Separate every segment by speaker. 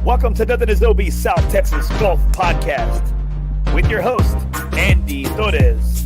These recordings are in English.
Speaker 1: Welcome to NothingisOB South Texas Golf Podcast with your host, Andy Torres.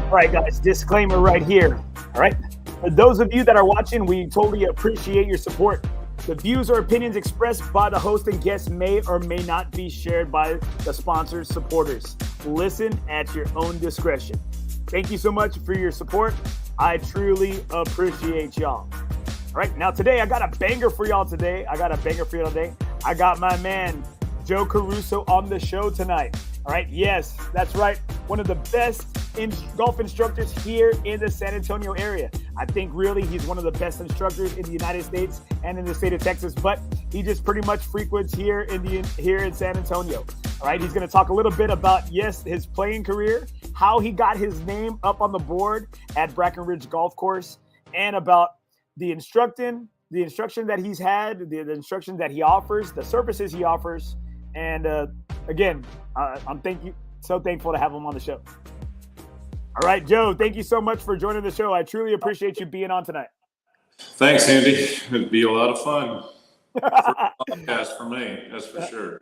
Speaker 1: All right, guys, disclaimer right here. All right. For those of you that are watching, we totally appreciate your support. The views or opinions expressed by the host and guests may or may not be shared by the sponsors' supporters. Listen at your own discretion. Thank you so much for your support. I truly appreciate y'all. All right. Now, today, I got a banger for y'all today. I got my man, Joe Caruso, on the show tonight. All right. Yes, that's right. One of the best golf instructors here in the San Antonio area. I think really he's one of the best instructors in the United States and in the state of Texas, but he just pretty much frequents here in San Antonio. All right, he's going to talk a little bit about, yes, his playing career, how he got his name up on the board at Brackenridge Golf Course, and about the instruction that he's had, the instruction that he offers, the services he offers, and again, I'm so thankful to have him on the show. All right, Joe, thank you so much for joining the show. I truly appreciate you being on tonight.
Speaker 2: Thanks, Andy. It'd be a lot of fun. Podcast for me, that's for sure.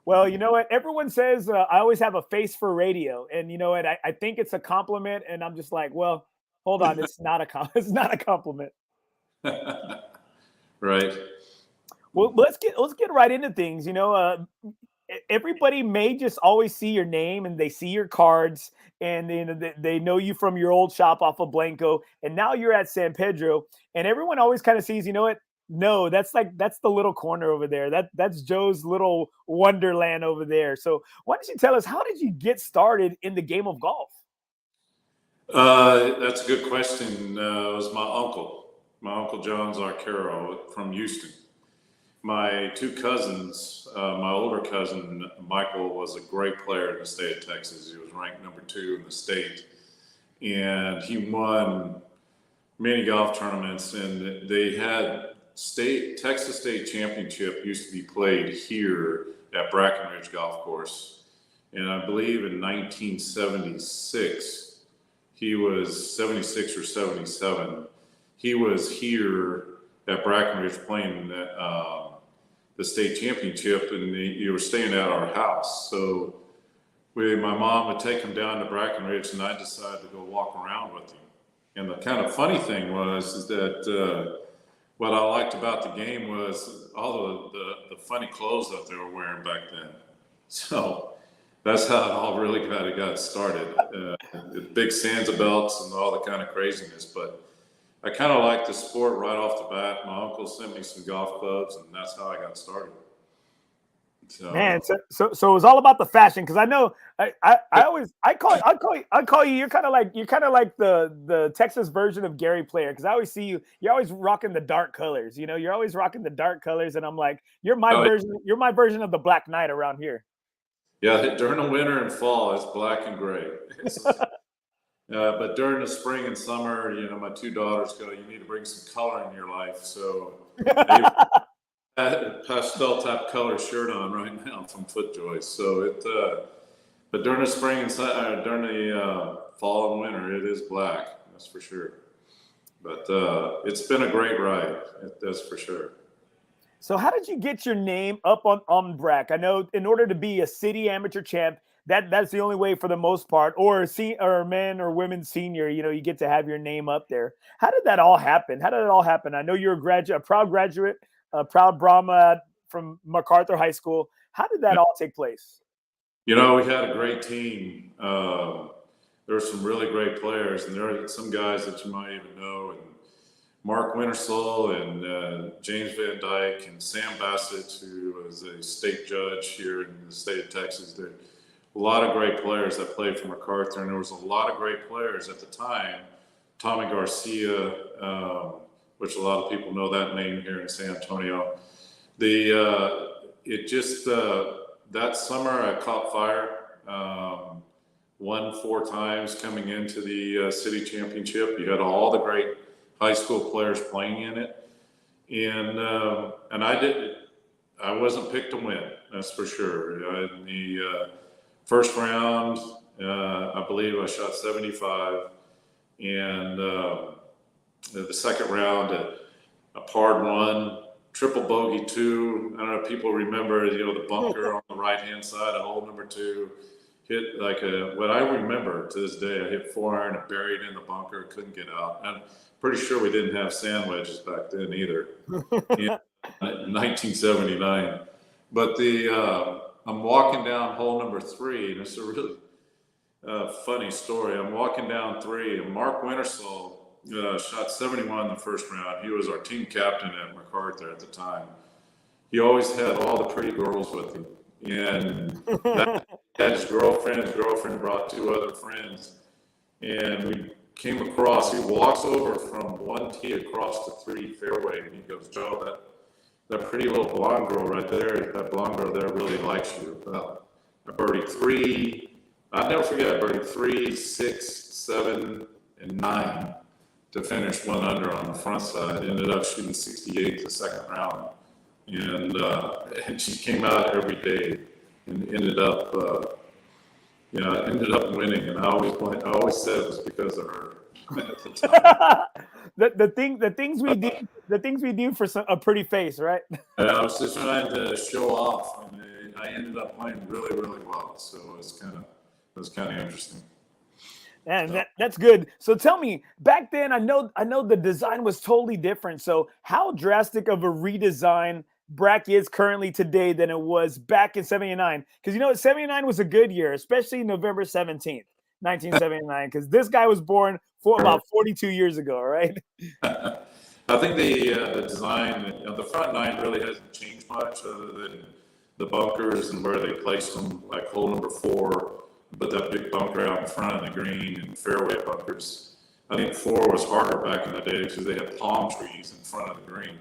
Speaker 1: Well, you know what? Everyone says I always have a face for radio. And you know what? I think it's a compliment. And I'm just like, well, hold on. It's not a compliment.
Speaker 2: Right.
Speaker 1: Well, let's get right into things. You know, everybody may just always see your name and they see your cards and they know you from your old shop off of Blanco. And now you're at San Pedro and everyone always kind of sees, you know what? No, that's the little corner over there. That's Joe's little wonderland over there. So why don't you tell us, how did you get started in the game of golf?
Speaker 2: That's a good question. It was my uncle John's Arcaro from Houston. My two cousins, my older cousin, Michael, was a great player in the state of Texas. He was ranked number 2 in the state. And he won many golf tournaments. And they had Texas State Championship used to be played here at Brackenridge Golf Course. And I believe in 1976, he was 76 or 77. He was here at Brackenridge playing the state championship, and you were staying at our house. So my mom would take him down to Brackenridge, and I decided to go walk around with him. And the kind of funny thing is that what I liked about the game was all the funny clothes that they were wearing back then. So that's how it all really got started. Big Sansa belts and all the kind of craziness, but I kind of liked the sport right off the bat. My uncle sent me some golf clubs, and that's how I got started. So,
Speaker 1: man, so it was all about the fashion, because I know I call you. You're kind of like the Texas version of Gary Player, because I always see you. You're always rocking the dark colors. You know, you're always rocking the dark colors, and I'm like, you're my version. You're my version of the Black Knight around here.
Speaker 2: Yeah, during the winter and fall, it's black and gray. But during the spring and summer, you know, my two daughters go, you need to bring some color in your life. So I have a pastel type color shirt on right now from FootJoy. So but during the spring and during the fall and winter, it is black. That's for sure. But it's been a great ride. That's for sure.
Speaker 1: So how did you get your name up on Brack? I know in order to be a city amateur champ, that's the only way for the most part, or men or women senior, you know, you get to have your name up there. How did that all happen? I know you're a proud graduate, a proud Brahma from MacArthur High School. How did that all take place?
Speaker 2: You know, we had a great team. There were some really great players, and there are some guys that you might even know, and Mark Winterslow and James Van Dyke and Sam Bassett, who was a state judge here in the state of Texas. There a lot of great players that played for MacArthur, and there was a lot of great players at the time. Tommy Garcia, which a lot of people know that name here in San Antonio. That summer I caught fire. won 4 times coming into the city championship. You had all the great high school players playing in it. And I wasn't picked to win, that's for sure. In the first round, I believe I shot 75. And the second round, a par 1, triple bogey 2. I don't know if people remember, the bunker on the right-hand side of hole number 2. Hit like what I remember to this day, I hit 4-iron and buried in the bunker, couldn't get out. I'm pretty sure we didn't have sand wedges back then either in 1979. But I'm walking down hole number 3, and it's a really funny story. I'm walking down 3, and Mark Wintersall shot 71 in the first round. He was our team captain at MacArthur at the time. He always had all the pretty girls with him. And that had his girlfriend brought 2 other friends. And we came across, he walks over from 1 tee across the 3 fairway, and he goes, "Joe, that pretty little blonde girl right there, that blonde girl there really likes you." Well, I birdied 3, I'll never forget, I birdied 3, 6, 7, and 9 to finish 1 under on the front side. Ended up shooting 68 the second round. And she came out every day and ended up winning. And I always said it was because of her.
Speaker 1: the things we do for a pretty face, right?
Speaker 2: I was just trying to show off, and I ended up playing really, really well. So it was kind of interesting.
Speaker 1: And that's good. So tell me, back then, I know the design was totally different. So how drastic of a redesign Brack is currently today than it was back in 79? Because 79 was a good year, especially November 17th, 1979, because this guy was born for about 42 years ago, right?
Speaker 2: I think the design of the front 9 really hasn't changed much, other than the bunkers and where they placed them, like hole number 4. But that big bunker out in front of the green and fairway bunkers. I think 4 was harder back in the day because they had palm trees in front of the green.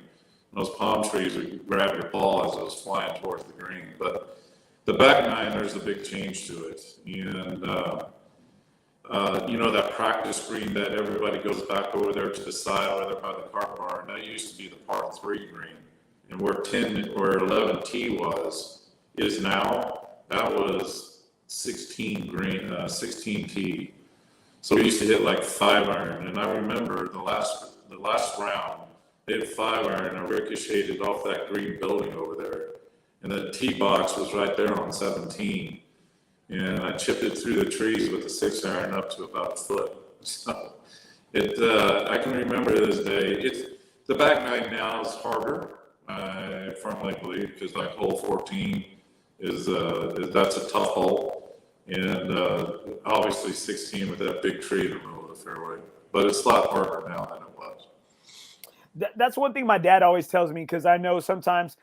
Speaker 2: And those palm trees would grab your ball as it was flying towards the green. But the back 9, there's a big change to it. And, that practice green that everybody goes back over there to the side over there by the cart barn, that used to be the par 3 green. And where 11 T is now, that was 16 green, 16 T. So we used to hit like 5-iron, and I remember the last round, they hit 5-iron and ricocheted off that green building over there, and the tee box was right there on 17, and I chipped it through the trees with the 6-iron up to about a foot. So I can remember this day. The back 9 now is harder, I firmly believe, because like hole 14 is that's a tough hole. And obviously 16 with that big tree in the middle of the fairway. But it's a lot harder now than it was.
Speaker 1: That's one thing my dad always tells me, because I know sometimes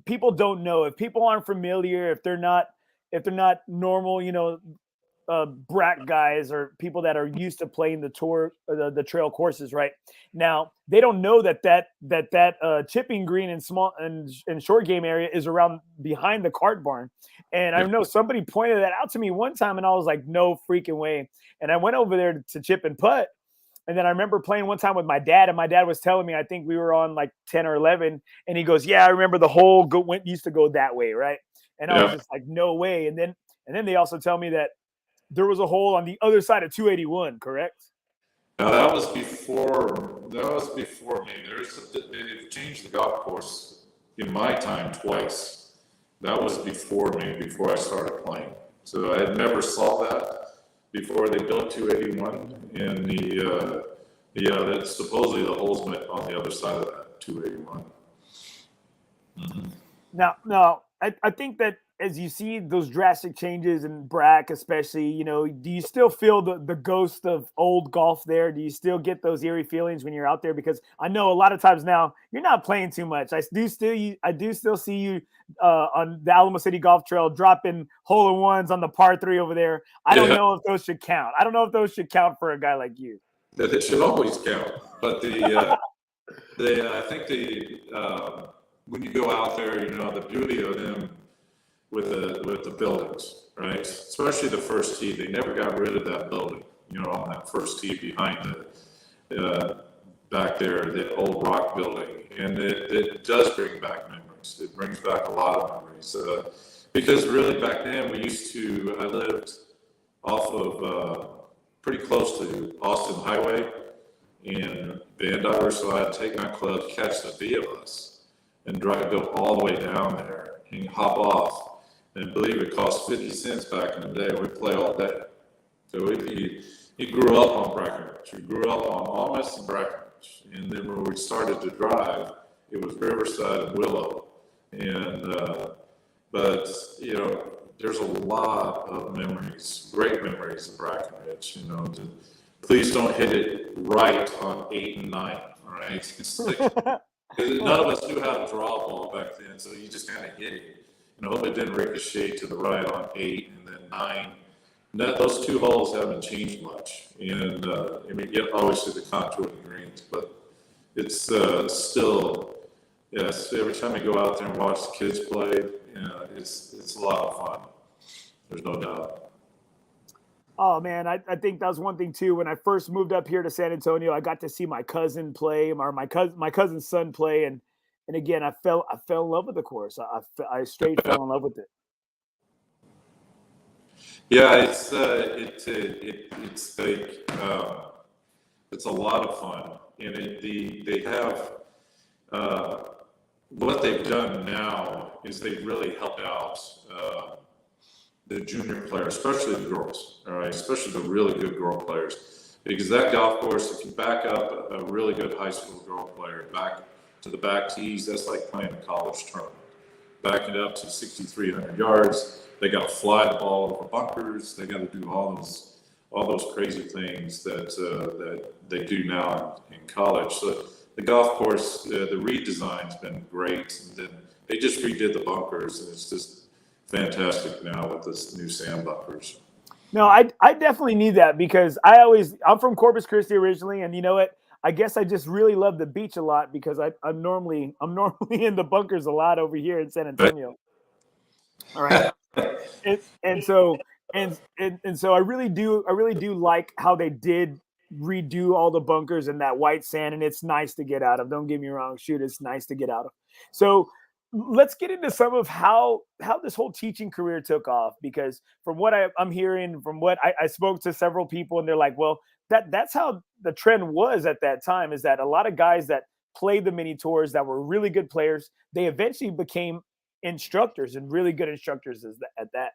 Speaker 1: people don't know. If people aren't familiar, if they're not normal, Brack guys or people that are used to playing the tour, the trail courses, right? Now they don't know that chipping green and small and short game area is around behind the cart barn. And I know somebody pointed that out to me one time, and I was like, no freaking way. And I went over there to chip and putt. And then I remember playing one time with my dad, and my dad was telling me, I think we were on like 10 or 11, and he goes, "Yeah, I remember the hole used to go that way, right?" And I was just like, "No way!" And then they also tell me that there was a hole on the other side of 281, correct?
Speaker 2: Now that was before me. They've changed the golf course in my time twice. That was before me, before I started playing. So I had never saw that before they built 281, and that's supposedly the holes met on the other side of that 281.
Speaker 1: Mm-hmm. Now, I think that as you see those drastic changes in Brack, especially, do you still feel the ghost of old golf there? Do you still get those eerie feelings when you're out there? Because I know a lot of times now you're not playing too much. I do still see you on the Alamo City Golf Trail dropping hole-in-ones on the par 3 over there. I don't know if those should count. I don't know if those should count for a guy like you.
Speaker 2: That should always count. But I think when you go out there, the beauty of them with the buildings, right? Especially the first tee. They never got rid of that building, on that first tee behind the back there, the old rock building. And it does bring back memories. It brings back a lot of memories. Because really back then I lived off of pretty close to Austin Highway and Vandiver, so I'd take my club, catch the V of us, and go all the way down there and hop off. And believe it cost 50 cents back in the day. We'd play all day. So he grew up on Breckenridge. We grew up on Almas and Breckenridge. And then when we started to drive, it was Riverside and Willow. And, but, there's a lot of memories, great memories of Breckenridge. Please don't hit it right on 8 and 9, all right? It's like, none of us knew how to draw a ball back then, so you just kind of hit it. Hope it didn't ricochet to the right on 8 and then 9. Those two holes haven't changed much. And obviously the contour of the greens, but it's still, yes, every time you go out there and watch the kids play, it's a lot of fun. There's no doubt.
Speaker 1: Oh man, I think that was one thing too. When I first moved up here to San Antonio, I got to see my cousin play, or my cousin's son play, and again, I fell in love with the course. I straight fell in love with it.
Speaker 2: Yeah, it's like it's a lot of fun, and they have what they've done now is they've really helped out the junior players, especially the girls. All right, especially the really good girl players, because that golf course, if you back up a really good high school girl player back to the back tees, that's like playing a college tournament. Backing it up to 6,300 yards, they got to fly the ball over bunkers. They got to do all those crazy things that they do now in college. So the golf course, the redesign's been great. And then they just redid the bunkers, and it's just fantastic now with this new sand bunkers.
Speaker 1: No, I definitely need that, because I'm from Corpus Christi originally, and you know what? I guess I just really love the beach a lot, because I'm normally in the bunkers a lot over here in San Antonio. All right. and so I really do like how they did redo all the bunkers and that white sand, and it's nice to get out of. Don't get me wrong, shoot, it's nice to get out of. So let's get into some of how this whole teaching career took off, because from what I'm hearing, from what I spoke to several people, and they're like, well, that's how the trend was at that time, is that a lot of guys that played the mini tours that were really good players, they eventually became instructors, and really good instructors at that.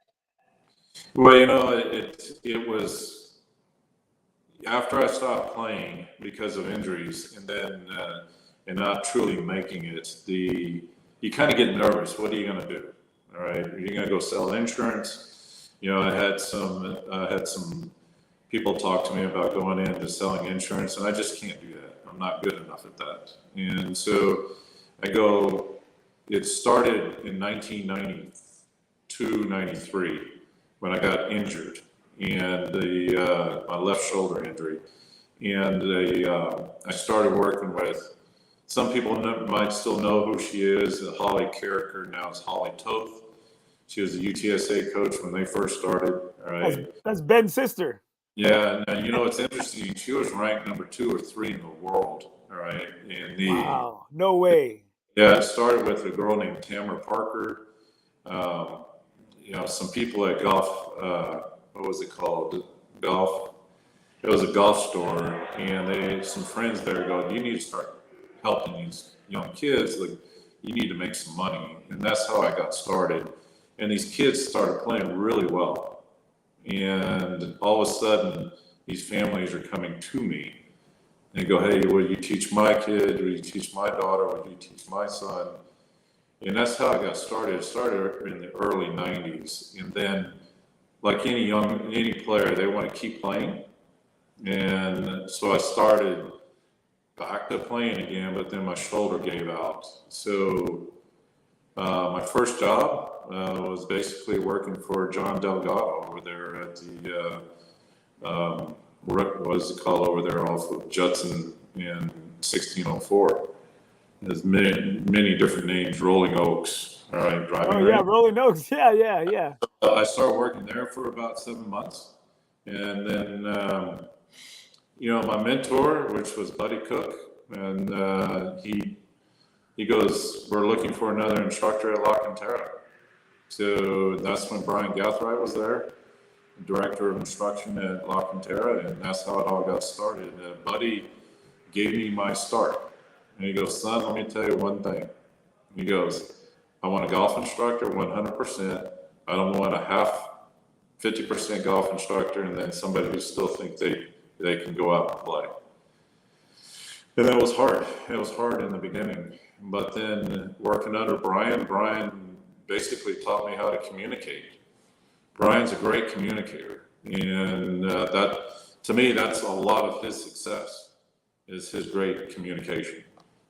Speaker 2: Well, it was after I stopped playing because of injuries, and then and not truly making it, you kind of get nervous. What are you going to do? All right, are you going to go sell insurance? I had some people talk to me about going into selling insurance, and I just can't do that. I'm not good enough at that. And so it started in 1992, 93, when I got injured, and my left shoulder injury. And I started working with, some people might still know who she is, Holly Carricker, now it's Holly Toth. She was a UTSA coach when they first started. All right.
Speaker 1: That's Ben's sister.
Speaker 2: Yeah, now, it's interesting. She was ranked number 2 or 3 in the world. All right.
Speaker 1: Wow, no way.
Speaker 2: Yeah, it started with a girl named Tamara Parker. Some people at golf, what was it called? Golf. It was a golf store, and some friends there go, you need to start helping these young kids. Like, you need to make some money. And that's how I got started. And these kids started playing really well. And all of a sudden, these families are coming to me and go, hey, will you teach my kid? Will you teach my daughter? Will you teach my son? And that's how I got started. It started in the early 90s. And then, like any player, they want to keep playing. And so I started back to playing again, but then my shoulder gave out. So my first job was basically working for John Delgado over there at the, what was it called over there off of Judson in 1604. has many different names. Rolling Oaks, all right, driving range.
Speaker 1: Yeah, Rolling Oaks. Yeah.
Speaker 2: I started working there for about 7 months, and then my mentor, which was Buddy Cook, and he goes, "We're looking for another instructor at La Cantera." So that's when Brian Gathright was there, director of instruction at La Cantera, and that's how it all got started. Buddy gave me my start, and he goes, "Son, let me tell you one thing." He goes, "I want a golf instructor 100%. I don't want a half 50% golf instructor and then somebody who still thinks they can go out and play." And that was hard. It was hard in the beginning. But then working under Brian basically taught me how to communicate. Brian's a great communicator. And that, to me, that's a lot of his success, is his great communication.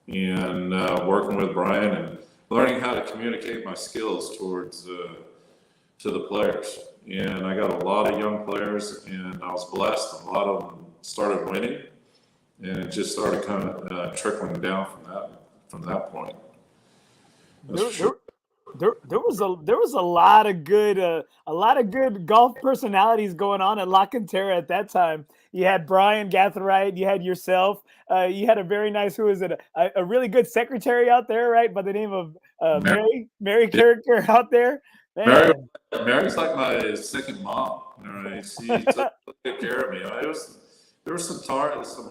Speaker 2: And working with Brian and learning how to communicate my skills towards to the players. And I got a lot of young players, and I was blessed. A lot of them started winning, and it just started kind of trickling down from that point.
Speaker 1: There was a lot of good golf personalities going on at La Cantera at that time. You had Brian Gathright, you had yourself, you had a very nice, a really good secretary out there, right, by the name of Mary character out there.
Speaker 2: Mary's like my second mom. All right, she took good care of me. There were some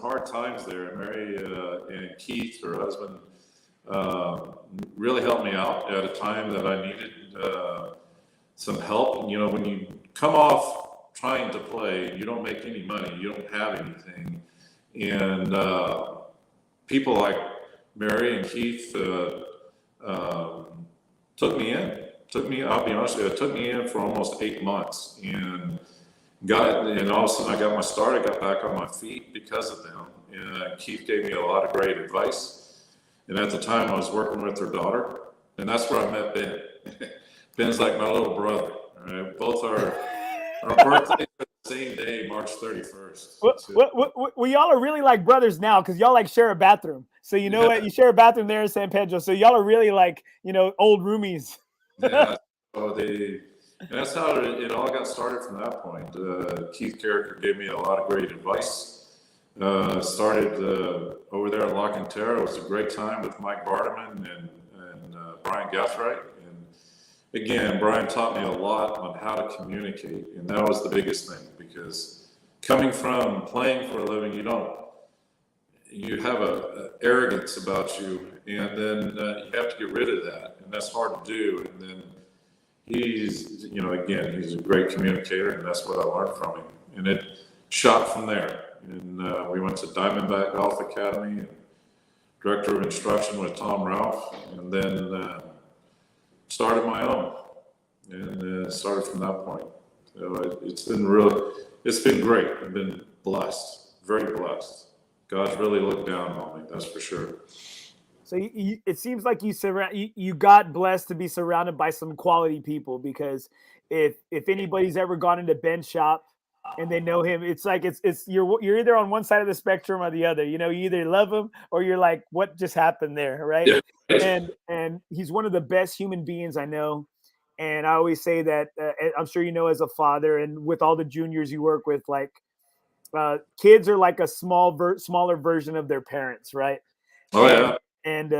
Speaker 2: hard times there. Mary and Keith, her husband, really helped me out at a time that I needed some help. When you come off trying to play, you don't make any money, you don't have anything, and people like Mary and Keith took me in. I'll be honest with you, it took me in for almost 8 months, and all of a sudden I got my start. I got back on my feet because of them. And Keith gave me a lot of great advice. And at the time I was working with their daughter, and that's where I met Ben. Ben's like my little brother. All right? Both our birthdays are the same day, March 31st.
Speaker 1: Well, y'all are really like brothers now, because y'all like share a bathroom. So you know what? You share a bathroom there in San Pedro. So y'all are really like, old roomies.
Speaker 2: Yeah, so that's how it all got started from that point. Keith Carricker gave me a lot of great advice. Started over there at La Cantera. It was a great time with Mike Barterman and Brian Gathright. And again, Brian taught me a lot on how to communicate, and that was the biggest thing, because coming from playing for a living, you have a arrogance about you, and then you have to get rid of that, and that's hard to do. And then he's a great communicator, and that's what I learned from him. And it shot from there. And we went to Diamondback Golf Academy, and director of instruction with Tom Ralph, and then started my own, and started from that point. So it's been great. I've been blessed, very blessed. God's really looked down on me, that's for sure.
Speaker 1: So it seems like you got blessed to be surrounded by some quality people, because if anybody's ever gone into Ben's shop and they know him, it's like you're either on one side of the spectrum or the other. You either love him or you're like, what just happened there, right? Yeah. And he's one of the best human beings I know. And I always say that I'm sure as a father, and with all the juniors you work with, like kids are like a smaller version of their parents, right?
Speaker 2: Oh yeah.
Speaker 1: And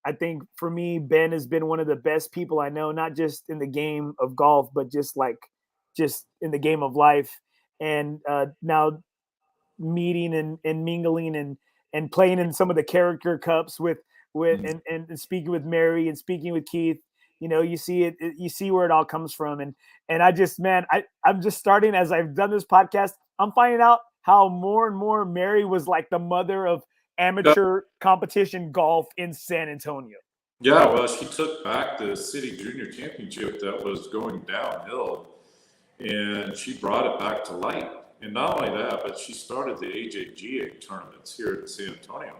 Speaker 1: I think for me, Ben has been one of the best people I know, not just in the game of golf, but just in the game of life. And now meeting and mingling and playing in some of the character cups with and speaking with Mary and speaking with Keith, you see it, you see where it all comes from. And I'm just starting, as I've done this podcast, I'm finding out how more and more Mary was like the mother of amateur competition golf in San Antonio.
Speaker 2: Yeah, well, she took back the city junior championship that was going downhill, and she brought it back to light. And not only that, but she started the AJGA tournaments here in San Antonio.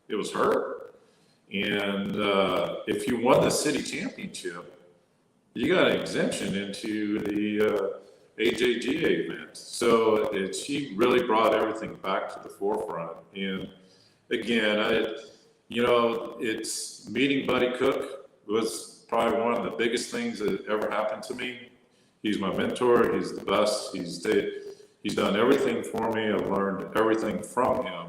Speaker 2: It was her. And if you won the city championship, you got an exemption into the AJGA event. So she really brought everything back to the forefront. And again, It's meeting Buddy Cook was probably one of the biggest things that ever happened to me. He's my mentor. He's the best. He's done everything for me. I've learned everything from him.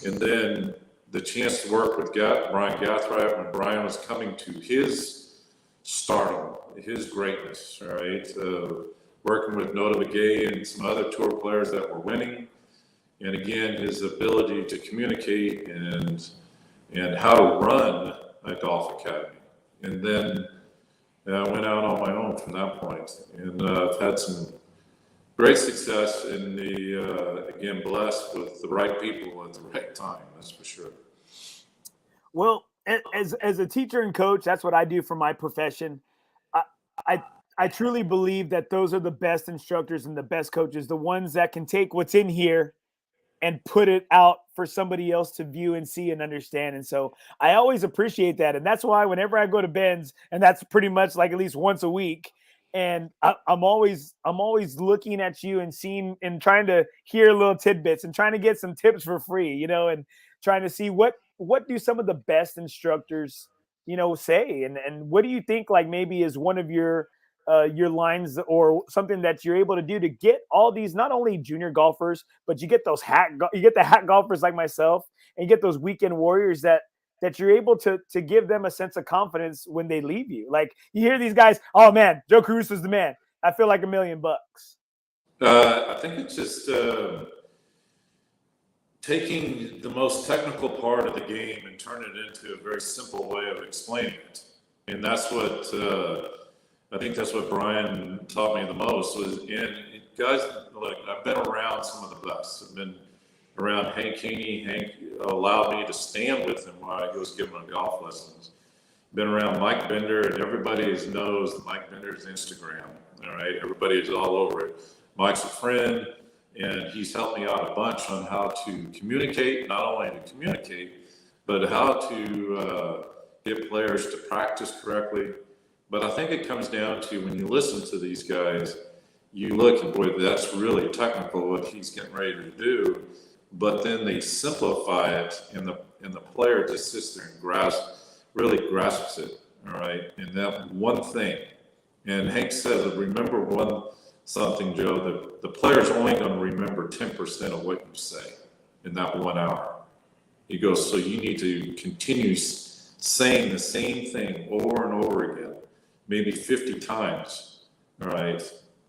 Speaker 2: And then the chance to work with Brian Gathright when Brian was coming to his stardom, his greatness, right? Working with NothingisOB and some other tour players that were winning. And again, his ability to communicate and how to run a golf academy. And then I went out on my own from that point. And I've had some great success in again, blessed with the right people at the right time, that's for sure.
Speaker 1: Well, as a teacher and coach, that's what I do for my profession. I truly believe that those are the best instructors and the best coaches, the ones that can take what's in here and put it out for somebody else to view and see and understand. And so I always appreciate that. And that's why whenever I go to Ben's, and that's pretty much like at least once a week, and I'm always looking at you and seeing and trying to hear little tidbits and trying to get some tips for free, and trying to see what do some of the best instructors, say, and what do you think like maybe is one of your lines or something that you're able to do to get all these, not only junior golfers, but you get the hat golfers like myself, and you get those weekend warriors that you're able to give them a sense of confidence when they leave you. Like you hear these guys, oh man, Joe Caruso is the man. I feel like $1 million.
Speaker 2: I think it's just taking the most technical part of the game and turn it into a very simple way of explaining it. And that's what I think that's what Brian taught me the most was, and guys, look, I've been around some of the best. I've been around Hank Haney. Hank allowed me to stand with him while I was giving him golf lessons. Been around Mike Bender, and everybody knows Mike Bender's Instagram. All right, everybody is all over it. Mike's a friend, and he's helped me out a bunch on how to communicate, not only to communicate, but how to get players to practice correctly. But I think it comes down to when you listen to these guys, you look and boy, that's really technical what he's getting ready to do. But then they simplify it, and the player just sits there and really grasps it. All right, and that one thing. And Hank said, remember something, Joe. The player's only going to remember 10% of what you say in that 1 hour. He goes, so you need to continue saying the same thing over and over again, maybe 50 times, all right,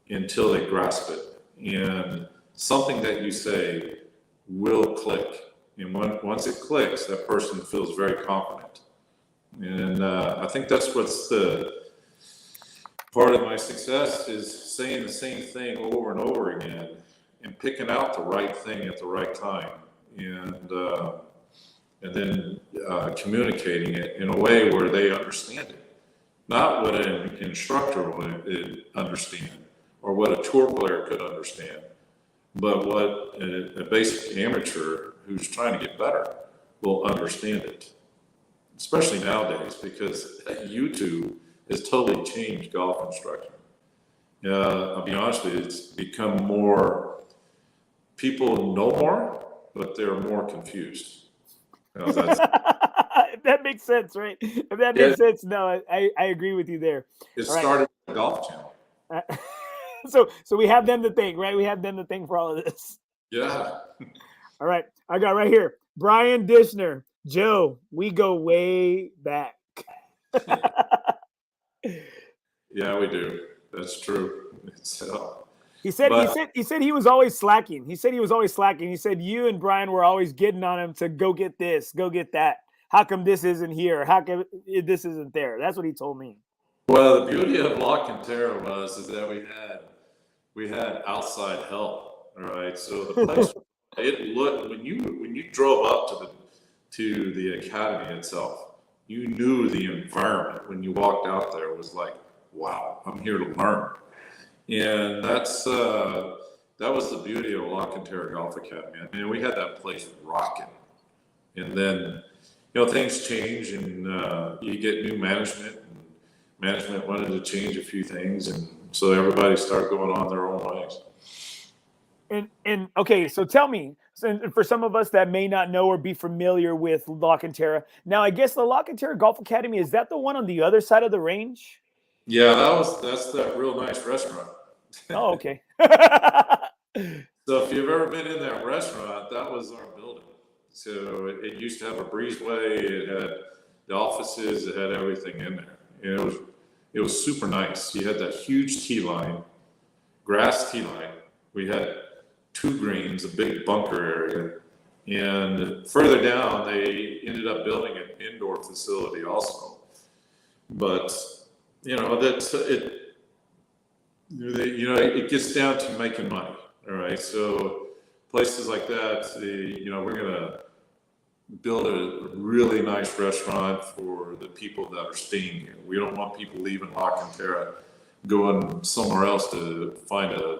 Speaker 2: until they grasp it. And something that you say will click. And once it clicks, that person feels very confident. And I think that's what's the part of my success is saying the same thing over and over again and picking out the right thing at the right time. And then communicating it in a way where they understand it. Not what an instructor would understand or what a tour player could understand, but what a basic amateur who's trying to get better will understand it. Especially nowadays, because YouTube has totally changed golf instruction. I'll be honest with you, it's become more, people know more, but they're more confused.
Speaker 1: If that makes sense, right? If that makes sense, no, I agree with you there.
Speaker 2: It started with the Golf Channel.
Speaker 1: So we have them to thank, right? We have them to thank for all of this.
Speaker 2: Yeah.
Speaker 1: All right. I got right here. Brian Dishner. Joe, we go way back.
Speaker 2: Yeah, we do. That's true.
Speaker 1: He said he was always slacking. He said you and Brian were always getting on him to go get this, go get that. How come this isn't here? How come this isn't there? That's what he told me.
Speaker 2: Well, the beauty of La Cantera is that we had outside help. All right. So the place it looked when you drove up to the academy itself, you knew the environment when you walked out there was like, wow, I'm here to learn. And that was the beauty of La Cantera Golf Academy. I mean, we had that place rocking. And then, things change and you get new management. And management wanted to change a few things. And so everybody started going on their own ways.
Speaker 1: And okay, so tell me, And for some of us that may not know or be familiar with Lock and Terra, now I guess the Lock and Terra Golf Academy, is that the one on the other side of the range?
Speaker 2: Yeah, that's that real nice restaurant.
Speaker 1: Oh, okay.
Speaker 2: So if you've ever been in that restaurant, that was our building. So it used to have a breezeway. It had the offices. It had everything in there. And it was super nice. You had that huge tee line, grass tee line. We had 2 greens, a big bunker area. And further down, they ended up building an indoor facility also. But, that's it. It gets down to making money. All right. So places like that, we're going to build a really nice restaurant for the people that are staying here. We don't want people leaving Lock and Terra, going somewhere else to find a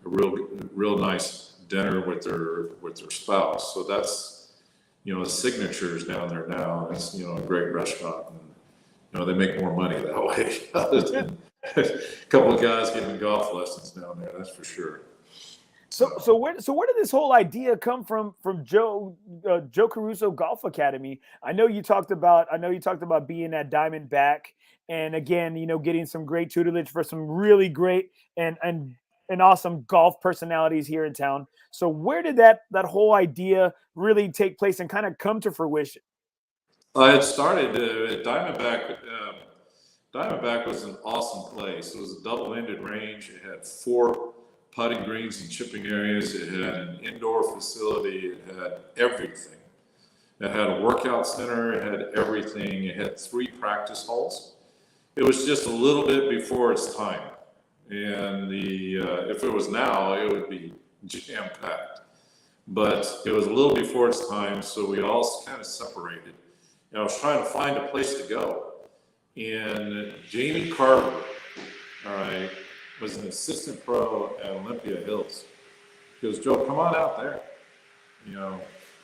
Speaker 2: real nice dinner with their spouse. So that's, the Signatures down there now. It's, a great restaurant. And, they make more money that way other than a couple of guys giving golf lessons down there. That's for sure.
Speaker 1: So where did this whole idea come from Joe Caruso Golf Academy? I know you talked about being at Diamondback, and again, getting some great tutelage for some really great and awesome golf personalities here in town. So where did that whole idea really take place and kind of come to fruition?
Speaker 2: I had started at Diamondback. Diamondback was an awesome place. It was a double-ended range. It had 4 putting greens and chipping areas. It had an indoor facility. It had everything. It had a workout center. It had everything. It had 3 practice holes. It was just a little bit before its time. And if it was now, it would be jam-packed. But it was a little before its time, so we all kind of separated. And I was trying to find a place to go. And Jamie Carver, all right, was an assistant pro at Olympia Hills. He goes, Joe, come on out there.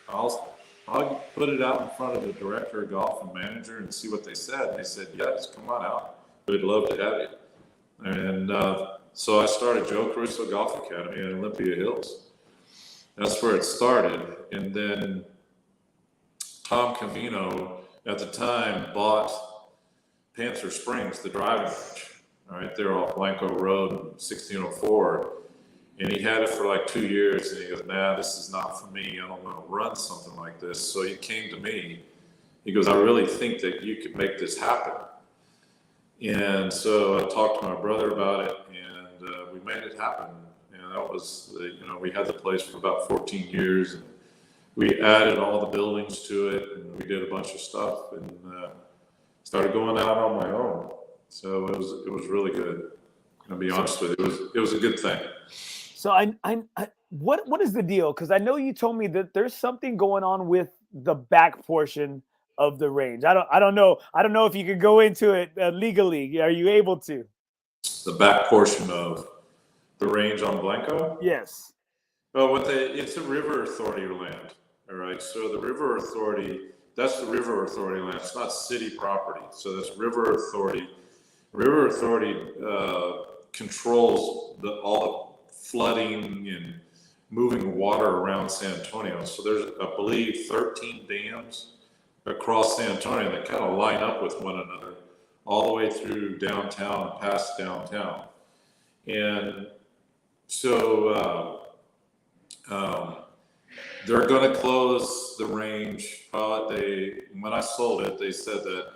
Speaker 2: I'll put it out in front of the director of golf and manager and see what they said. And they said, yes, come on out. We'd love to have you. And so I started Joe Caruso Golf Academy at Olympia Hills. That's where it started. And then Tom Cavino at the time bought Panther Springs, the driving range. All right, they're off Blanco Road, 1604. And he had it for like 2 years. And he goes, nah, this is not for me. I don't want to run something like this. So he came to me. He goes, I really think that you could make this happen. And so I talked to my brother about it, and we made it happen. And that was, we had the place for about 14 years. And we added all the buildings to it, and we did a bunch of stuff, and started going out on my own. So it was really good. I'll be honest with you, it was a good thing.
Speaker 1: So what is the deal? Because I know you told me that there's something going on with the back portion of the range. I don't know if you could go into it legally. Are you able to?
Speaker 2: The back portion of the range on Blanco?
Speaker 1: Yes.
Speaker 2: Well, it's a river authority land. All right. So the river authority, that's the river authority land. It's not city property. So that's river authority. River authority controls all the flooding and moving water around San Antonio. So there's, I believe, 13 dams across San Antonio that kind of line up with one another all the way through downtown and past downtown. And so they're going to close the range. When I sold it, they said that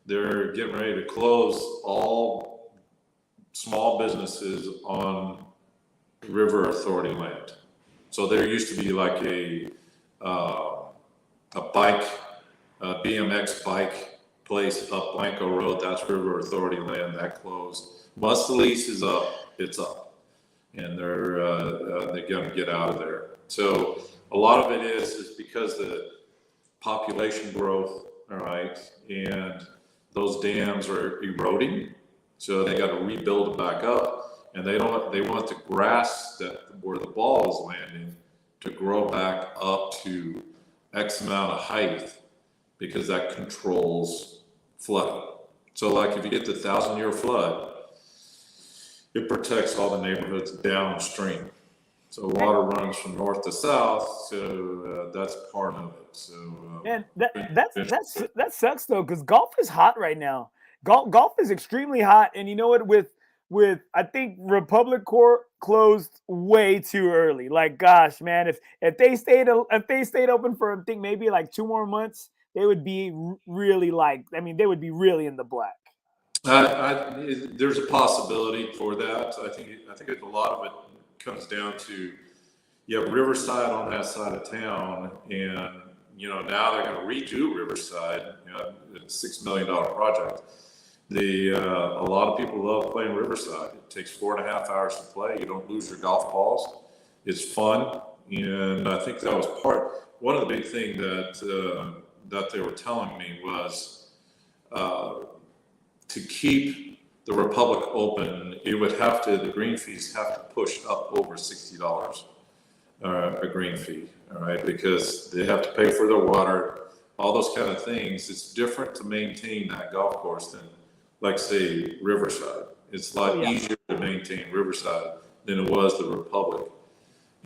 Speaker 2: they're getting ready to close all small businesses on river authority land. So there used to be like a BMX bike place up Blanco Road. That's river authority land. That closed. Once the lease is up, it's up, and they're going to get out of there. So a lot of it is because the population growth, all right, and those dams are eroding, so they got to rebuild it back up, and they want the grass where the ball is landing to grow back up to X amount of height, because that controls flooding. So like if you get the 1,000-year flood, it protects all the neighborhoods downstream. So water runs from north to south, so that's part of it. So
Speaker 1: man, that sucks though, because golf is hot right now. Golf is extremely hot, and you know what? With I think Republic Court closed way too early. Like, gosh, man, if they stayed open for I think maybe like 2 more months, they would be really they would be really in the black.
Speaker 2: There's a possibility for that. I think a lot of it comes down to you have Riverside on that side of town, and now they're going to redo Riverside. It's a $6 million project. A lot of people love playing Riverside. It takes 4.5 hours to play. You don't lose your golf balls. It's fun, and I think that was one of the big things that they were telling me was to keep the Republic open, the green fees have to push up over $60 a green fee, all right, because they have to pay for their water, all those kind of things. It's different to maintain that golf course than, like, say, Riverside. It's a lot easier to maintain Riverside than it was the Republic.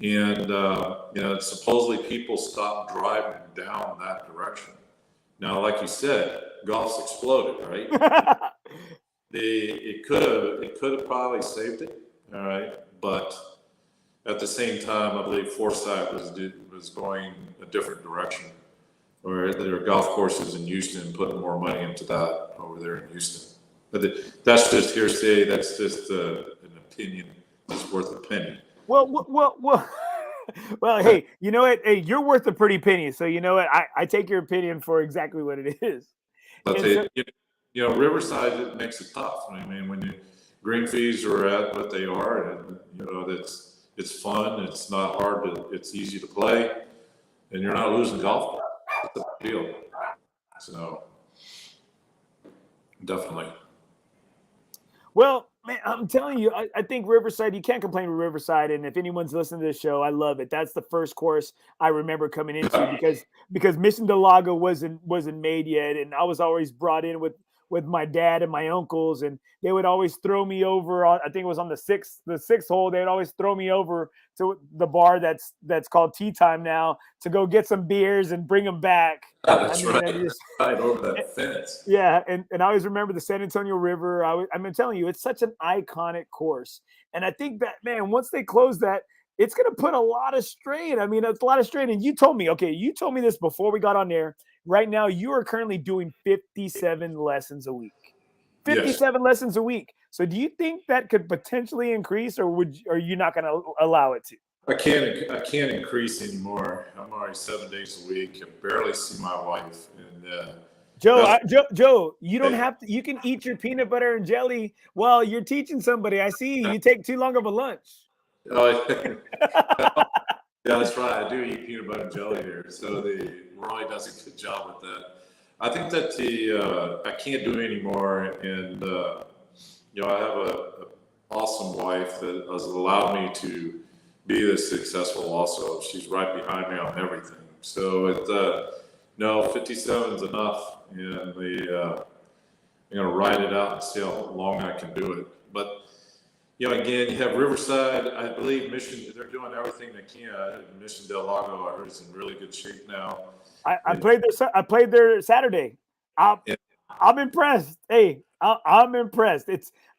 Speaker 2: And, supposedly people stopped driving down that direction. Now, like you said, golf's exploded, right? It could have probably saved it, all right, but at the same time, I believe Forsyth was going a different direction, where there are golf courses in Houston putting more money into that over there in Houston. But that's just hearsay. That's just an opinion. It's worth a penny.
Speaker 1: Well. Hey, you know what? Hey, you're worth a pretty penny. So you know what? I take your opinion for exactly what it is.
Speaker 2: But Riverside, it makes it tough. I mean, when the green fees are at what they are, and it's fun. It's not hard it's easy to play, and you're not losing golf. That's a big deal. So definitely.
Speaker 1: Well, man, I'm telling you, I think Riverside, you can't complain with Riverside. And if anyone's listening to this show, I love it. That's the first course I remember coming into because Mission Del Lago wasn't made yet. And I was always brought in with my dad and my uncles, and they would always throw me over I think it was on the sixth hole. They'd always throw me over to the bar that's called Tea Time now to go get some beers and bring them back.
Speaker 2: That's right. Right over that fence.
Speaker 1: Yeah, and I always remember the San Antonio River. I'm telling you, it's such an iconic course. And I think that, man, once they close that, it's going to put a lot of strain. I mean, it's a lot of strain. And you told me this before we got on there. Right now, you are currently doing 57 lessons a week. 57 lessons a week. So do you think that could potentially increase, or are you not going to allow it to?
Speaker 2: I can't increase anymore. I'm already 7 days a week. I barely see my wife. And
Speaker 1: Joe, you don't have to. You can eat your peanut butter and jelly while you're teaching somebody. I see you take too long of a lunch.
Speaker 2: Oh, yeah, that's right. I do eat peanut butter and jelly here. So Roy does a good job with that. I think that I can't do it anymore, and I have a awesome wife that has allowed me to be this successful. Also, she's right behind me on everything. So 57 is enough, and I'm going to ride it out and see how long I can do it. But again, you have Riverside. I believe Mission, they're doing everything they can. Mission Del Lago, I heard, is in really good shape now.
Speaker 1: I played there Saturday. I'm impressed. Hey, I'm impressed.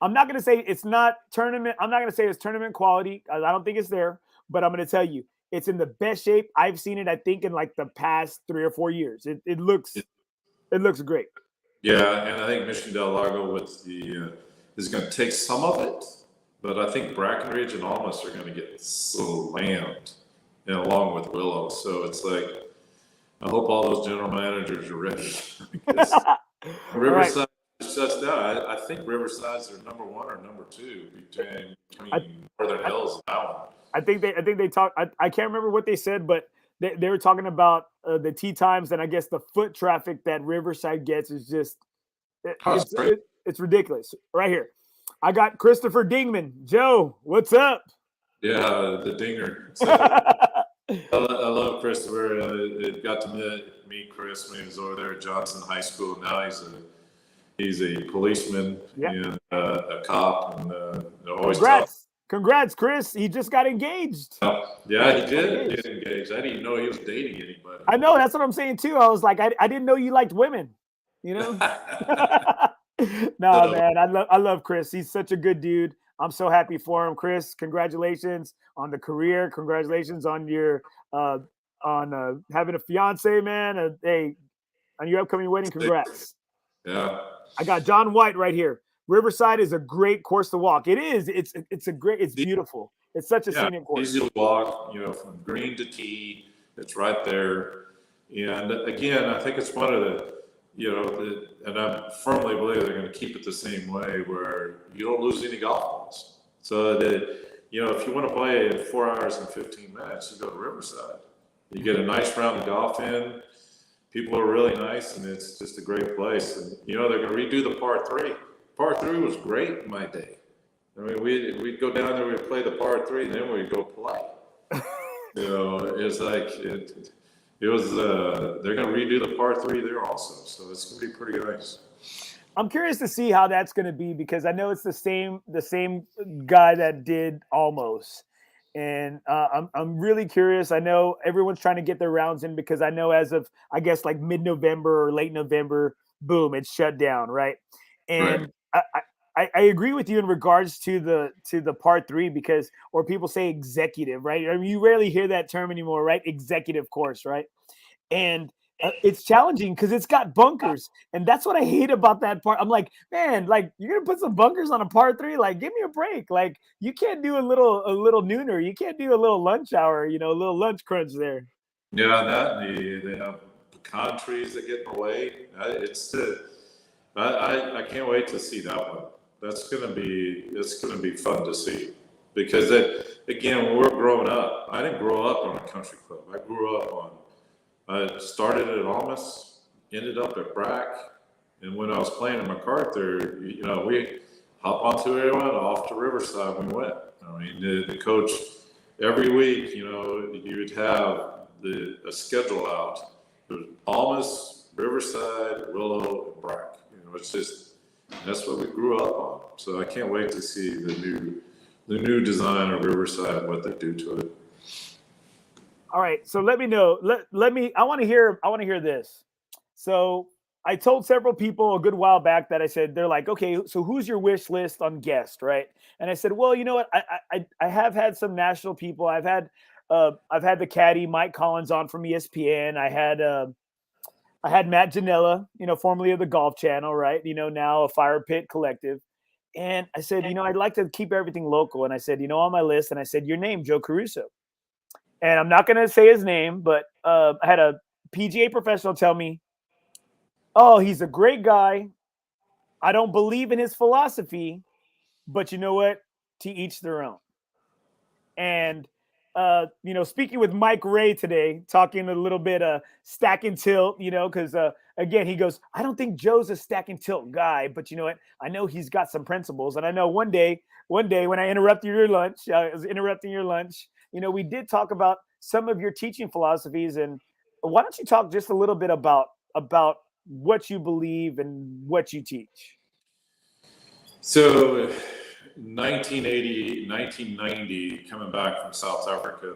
Speaker 1: I'm not going to say it's not tournament. I'm not going to say it's tournament quality. I don't think it's there, but I'm going to tell you, it's in the best shape I've seen it, I think, in like the past 3 or 4 years. It looks great.
Speaker 2: Yeah, and I think Mission Del Lago is going to take some of it, but I think Brackenridge and Almas are going to get slammed, along with Willow. So it's like, I hope all those general managers are ready. Riverside shuts down. I think Riverside's their number 1 or number 2 between Northern Hills and that one.
Speaker 1: I think they talk. I can't remember what they said, but they were talking about the tee times, and I guess the foot traffic that Riverside gets is just it's ridiculous. Right here, I got Christopher Dingman. Joe, what's up?
Speaker 2: Yeah, the dinger. So, I love Christopher. I got to meet Chris when he was over there at Johnson High School. Now he's a policeman and a cop, and always
Speaker 1: Congrats, Chris. He just got engaged.
Speaker 2: Yeah, he did get engaged. I didn't even know he was dating anybody.
Speaker 1: I know. That's what I'm saying, too. I was like, I didn't know you liked women, you know? No, man. I love Chris. He's such a good dude. I'm so happy for him. Chris, congratulations on the career. Congratulations on your having a fiance, man. Hey, on your upcoming wedding. Congrats.
Speaker 2: Yeah.
Speaker 1: I got John White right here. Riverside is a great course to walk. It is. It's beautiful. It's such a scenic course.
Speaker 2: Easy to walk, from green to tee. It's right there. And again, I think it's one of the, and I firmly believe they're going to keep it the same way, where you don't lose any golf balls. So that, if you want to play in 4 hours and 15 minutes, you go to Riverside. You get a nice round of golf in. People are really nice, and it's just a great place. And, they're going to redo the par 3. Par 3 was great in my day. I mean, we'd go down there, we'd play the par 3, and then we'd go play. It's like, it was, they're going to redo the par 3 there also. So it's going to be pretty nice.
Speaker 1: I'm curious to see how that's going to be, because I know it's the same guy that did Almost. And I'm really curious. I know everyone's trying to get their rounds in, because I know as of, I guess, like mid-November or late November, boom, it's shut down, right? And I agree with you in regards to the par 3, because, or people say executive, right? I mean, you rarely hear that term anymore, right? Executive course, right? And it's challenging because it's got bunkers, and that's what I hate about that part. I'm like, man, like, you're gonna put some bunkers on a par 3? Like, give me a break. Like, you can't do a little nooner. You can't do a little lunch hour. A little lunch crunch there.
Speaker 2: Yeah, they have pecan trees that get in the way. I can't wait to see that one. It's gonna be fun to see, because again, when we're growing up, I didn't grow up on a country club. I started at Almas, ended up at Brack, and when I was playing in MacArthur, we hop onto it, off to Riverside we went. I mean, the coach every week, you would have a schedule out. There was Almas, Riverside, Willow, and Brack. It's just, that's what we grew up on. So I can't wait to see the new design of Riverside, what they do to it.
Speaker 1: All right, so let me know. I want to hear this. So I told several people a good while back that I said, they're like, okay, so who's your wish list on guest, right? And I said, well, you know what? I have had some national people. I've had the caddy Mike Collins on from ESPN. I had Matt Janella, formerly of the Golf Channel, right? Now a Fire Pit Collective. And I said, I'd like to keep everything local. And I said, on my list, and I said, your name, Joe Caruso. And I'm not going to say his name, but I had a PGA professional tell me, oh, he's a great guy. I don't believe in his philosophy, but you know what? To each their own. And, speaking with Mike Ray today, talking a little bit stack and tilt, because, again, he goes, I don't think Joe's a stack and tilt guy, but you know what? I know he's got some principles. And I know one day when I interrupted your lunch, we did talk about some of your teaching philosophies. And why don't you talk just a little bit about what you believe and what you teach?
Speaker 2: So 1990, coming back from South Africa,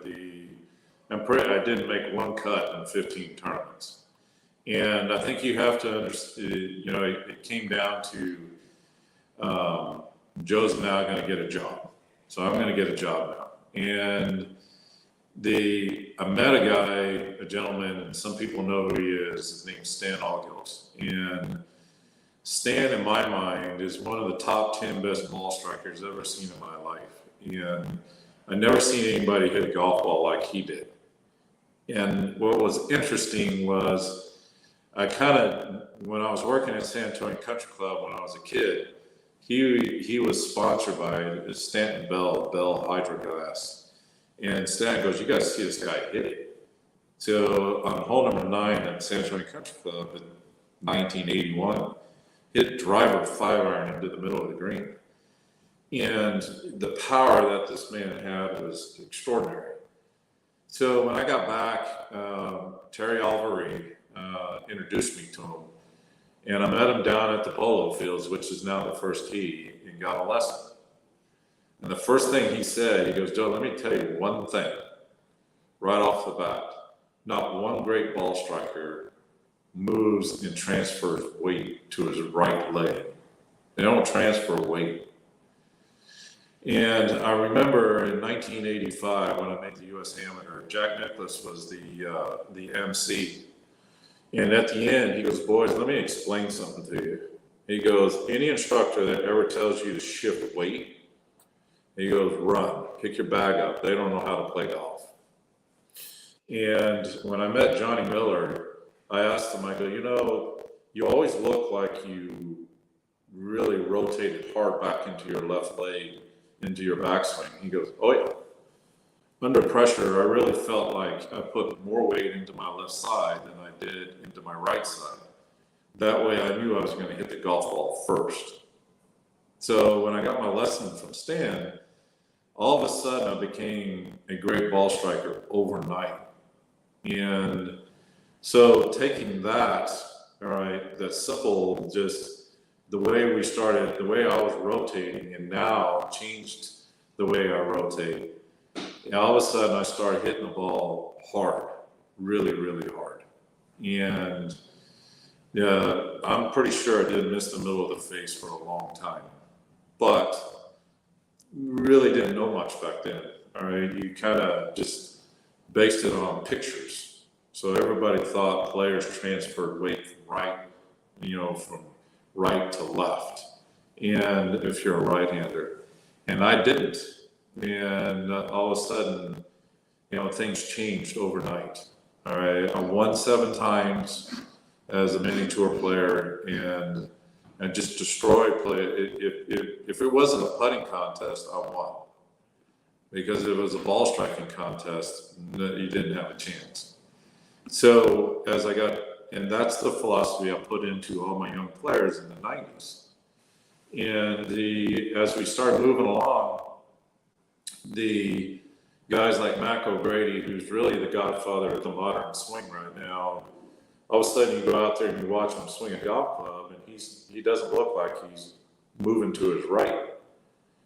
Speaker 2: I didn't make one cut in 15 tournaments. And I think you have to understand, it came down to Joe's now going to get a job. So I'm going to get a job now. And I met a gentleman, and some people know who he is. His name's Stan Allgills. And Stan, in my mind, is one of the top 10 best ball strikers I've ever seen in my life. And I've never seen anybody hit a golf ball like he did. And what was interesting was when I was working at San Antonio Country Club when I was a kid, he was sponsored by Stanton Bell Hydroglass. And Stan goes, you got to see this guy hit it. So on hole number 9 at San Antonio Country Club in 1981, hit driver 5-iron into the middle of the green. And the power that this man had was extraordinary. So when I got back, Terry Alvari introduced me to him. And I met him down at the polo fields, which is now the first tee, and got a lesson. And the first thing he said, he goes, Joe, let me tell you one thing right off the bat. Not one great ball striker moves and transfers weight to his right leg. They don't transfer weight. And I remember in 1985 when I made the U.S. Amateur, Jack Nicklaus was the MC. And at the end, he goes, boys, let me explain something to you. He goes, any instructor that ever tells you to shift weight, he goes, run, pick your bag up. They don't know how to play golf. And when I met Johnny Miller, I asked him, I go, you always look like you really rotated hard back into your left leg, into your backswing. He goes, oh yeah. Under pressure, I really felt like I put more weight into my left side than I did into my right side. That way I knew I was going to hit the golf ball first. So when I got my lesson from Stan, all of a sudden I became a great ball striker overnight. And so taking that, all right, that simple, just the way we started, the way I was rotating, and now changed the way I rotate. And all of a sudden I started hitting the ball hard, really, really hard. And yeah, I'm pretty sure I didn't miss the middle of the face for a long time, but really didn't know much back then. All right, you kind of just based it on pictures. So everybody thought players transferred weight from right to left. And if you're a right-hander, and I didn't. And all of a sudden, things changed overnight. All right, I won 7 times as a mini tour player and just destroyed play. If it wasn't a putting contest, I won. Because if it was a ball striking contest, you didn't have a chance. So and that's the philosophy I put into all my young players in the 90s. And as we started moving along, the guys like Mac O'Grady, who's really the godfather of the modern swing right now, all of a sudden you go out there and you watch him swing a golf club, and he doesn't look like he's moving to his right.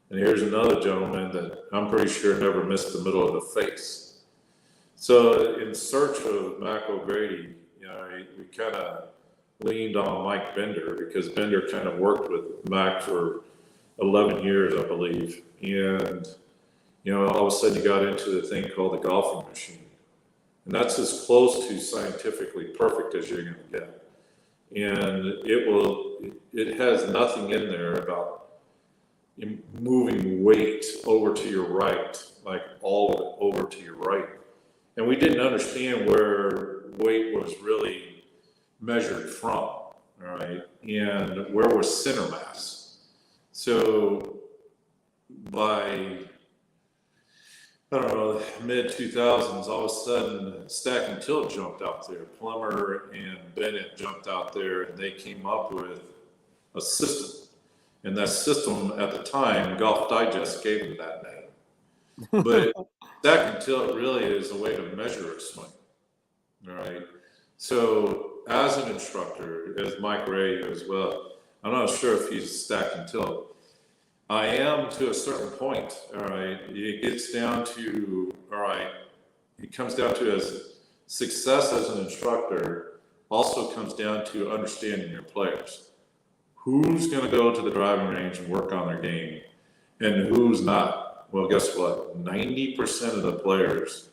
Speaker 2: And here's another gentleman that I'm pretty sure never missed the middle of the face. So in search of Mac O'Grady, we kind of leaned on Mike Bender, because Bender kind of worked with Mac for 11 years, I believe. And, all of a sudden you got into the thing called the golfing machine. And that's as close to scientifically perfect as you're going to get. And it has nothing in there about moving weight over to your right, like all of it over to your right. And we didn't understand where weight was really measured from, all right, and where was center mass. So by, mid-2000s, all of a sudden, Stack and Tilt jumped out there. Plummer and Bennett jumped out there, and they came up with a system. And that system, at the time, Golf Digest gave them that name. But Stack and Tilt really is a way to measure a swing, all right? So as an instructor, as Mike Ray as well, I'm not sure if he's Stack and Tilt. I am to a certain point, all right? It gets down to, it comes down to as success as an instructor also comes down to understanding your players. Who's going to go to the driving range and work on their game and who's not? Well, guess what? 90% of the players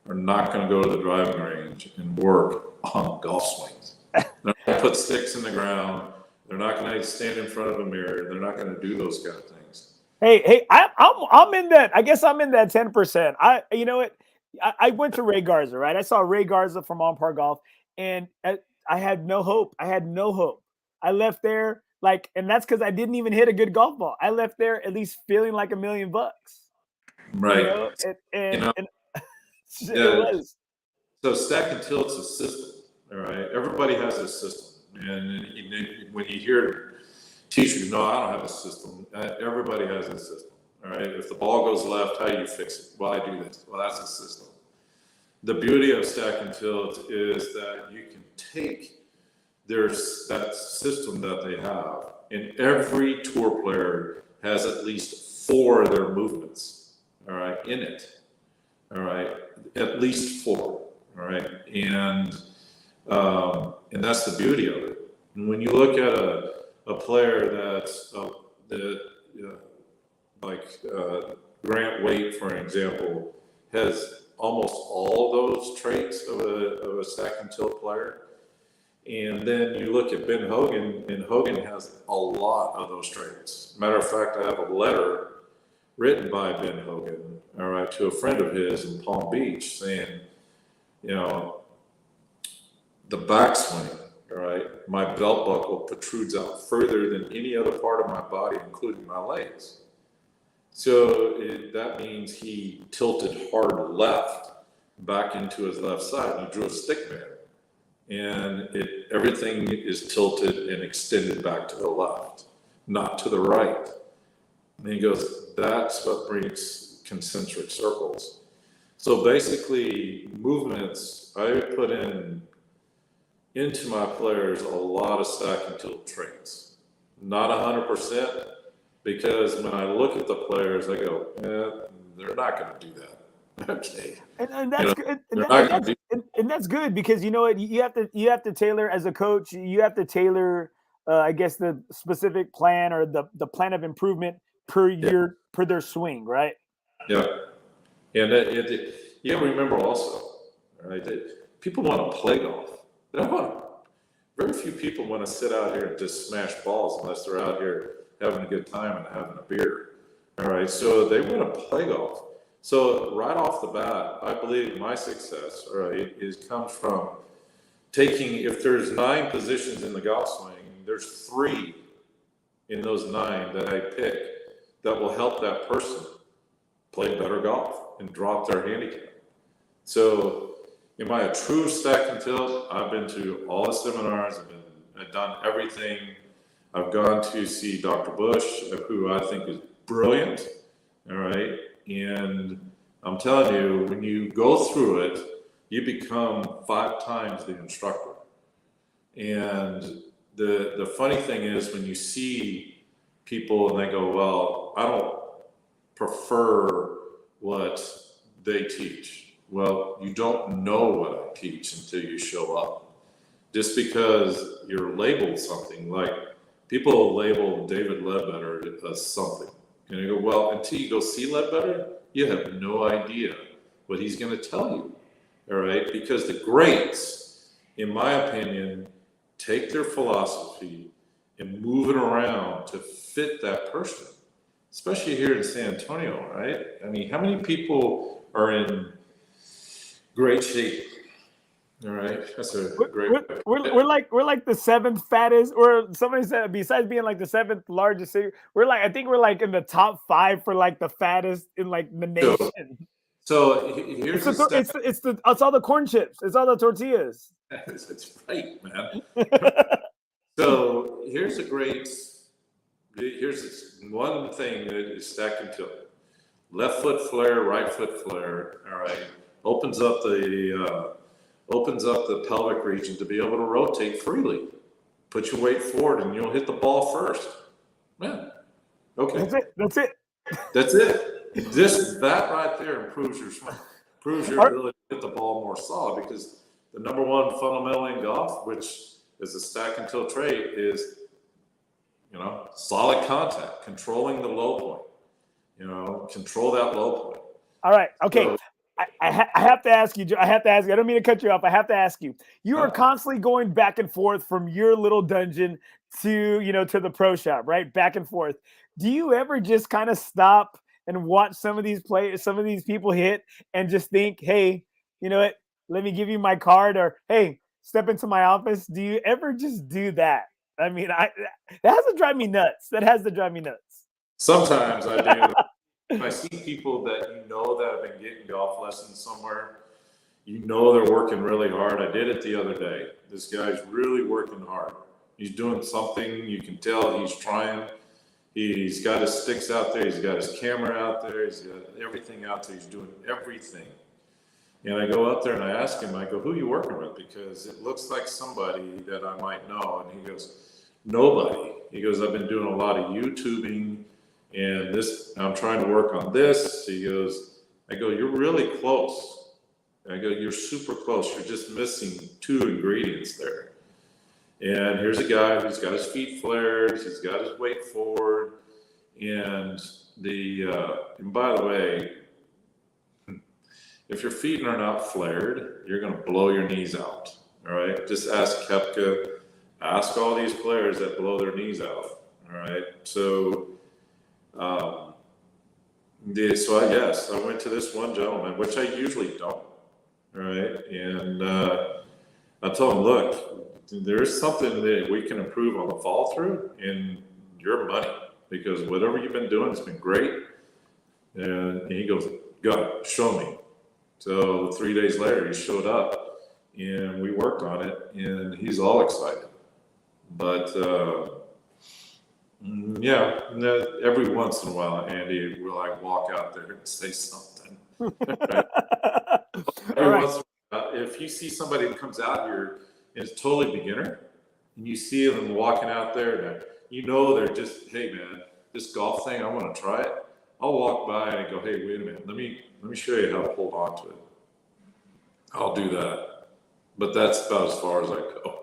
Speaker 2: are not going to go to the driving range and work on golf swings. They're not going to put sticks in the ground. They're not going to stand in front of a mirror. They're not going to do those kind of things.
Speaker 1: Hey, I'm in that. I guess I'm in that 10%. I went to Ray Garza, right? I saw Ray Garza from On Par Golf, and I had no hope. I left there and that's because I didn't even hit a good golf ball. I left there at least feeling like $1 million.
Speaker 2: Right.
Speaker 1: It was.
Speaker 2: So Stack and Tilt's a system. All right. Everybody has a system. And when you hear teachers, no, I don't have a system. Everybody has a system. All right. If the ball goes left, how do you fix it? Well, I do this. Well, that's a system. The beauty of Stack and Tilt is that you can take that system that they have, and every tour player has at least 4 of their movements, all right, in it, all right, at least 4, all right, and that's the beauty of it. And when you look at a player that's Grant Waite, for an example, has almost all those traits of a stack and tilt player. And then you look at Ben Hogan, and Hogan has a lot of those traits. Matter of fact, I have a letter written by Ben Hogan, all right, to a friend of his in Palm Beach saying, you know, the backswing, all right, my belt buckle protrudes out further than any other part of my body, including my legs. So that means he tilted hard left back into his left side. He drew a stick man. And everything is tilted and extended back to the left, not to the right. And he goes, that's what brings concentric circles. So basically, movements, I put into my players a lot of stack and tilt traits. Not 100%, because when I look at the players, I go, they're not going to do that. Okay.
Speaker 1: And that's good. And that's good, because you know what, you have to tailor as a coach. You have to tailor, I guess, the specific plan or the plan of improvement per their swing, right?
Speaker 2: Yeah, and you have to remember also, right? That people want to play golf. They don't want to. Very few people want to sit out here and just smash balls unless they're out here having a good time and having a beer. All right, so they want to play golf. So right off the bat, I believe my success, all right, comes from taking, if there's 9 positions in the golf swing, there's 3 in those 9 that I pick that will help that person play better golf and drop their handicap. So am I a true stack and tilt? I've been to all the seminars, I've done everything. I've gone to see Dr. Bush, who I think is brilliant, all right? And I'm telling you, when you go through it, you become 5 times the instructor. And the funny thing is, when you see people and they go, well, I don't prefer what they teach. Well, you don't know what I teach until you show up. Just because you're labeled something, like people label David Ledbetter as something. And you go, well, until you go see Ledbetter, you have no idea what he's going to tell you, all right? Because the greats, in my opinion, take their philosophy and move it around to fit that person, especially here in San Antonio, right? I mean, how many people are in great shape? All right, that's a great.
Speaker 1: We're like the 7th fattest, or somebody said, besides being like the 7th largest city, I think we're like in the top 5 for like the fattest in like the nation.
Speaker 2: So here's
Speaker 1: it's all the corn chips, it's all the tortillas.
Speaker 2: That's right, man. So here's one thing that is stack and tilt. Left foot flare, right foot flare. All right, opens up the pelvic region to be able to rotate freely. Put your weight forward and you'll hit the ball first. Man, okay.
Speaker 1: That's it.
Speaker 2: That right there improves your swing, proves your ability to hit the ball more solid, because the number one fundamental in golf, which is a stack and tilt trait, is, solid contact, controlling the low point, control that low point.
Speaker 1: All right. Okay. So, I have to ask you, Joe. I don't mean to cut you off. I have to ask you. You are constantly going back and forth from your little dungeon to the pro shop, right? Back and forth. Do you ever just kind of stop and watch some of these people hit and just think, hey, you know what? Let me give you my card, or hey, step into my office. Do you ever just do that? I mean, that has to drive me nuts.
Speaker 2: Sometimes I do. If I see people that that have been getting golf lessons somewhere, they're working really hard. I did it the other day. This guy's really working hard. He's doing something. You can tell he's trying. He's got his sticks out there. He's got his camera out there. He's got everything out there. He's doing everything. And I go up there and I ask him, I go, who are you working with? Because it looks like somebody that I might know. And he goes, nobody. He goes, I've been doing a lot of YouTubing And I'm trying to work on this. He goes, I go, you're really close. I go, you're super close. You're just missing 2 ingredients there. And here's a guy who's got his feet flared. He's got his weight forward. And and by the way, if your feet are not flared, you're going to blow your knees out. All right. Just ask Koepka. Ask all these players that blow their knees out. All right. So, I went to this one gentleman, which I usually don't. All right. And I told him, look, there's something that we can improve on the fall through in your money, because whatever you've been doing has been great. And he goes, God, show me. So 3 days later, he showed up and we worked on it, and he's all excited. But every once in a while, Andy will walk out there and say something. Every once in a while, if you see somebody that comes out here and is totally beginner, and you see them walking out there, and they're just, hey man, this golf thing, I want to try it. I'll walk by and go, hey, wait a minute, let me show you how to hold on to it. I'll do that, but that's about as far as I go.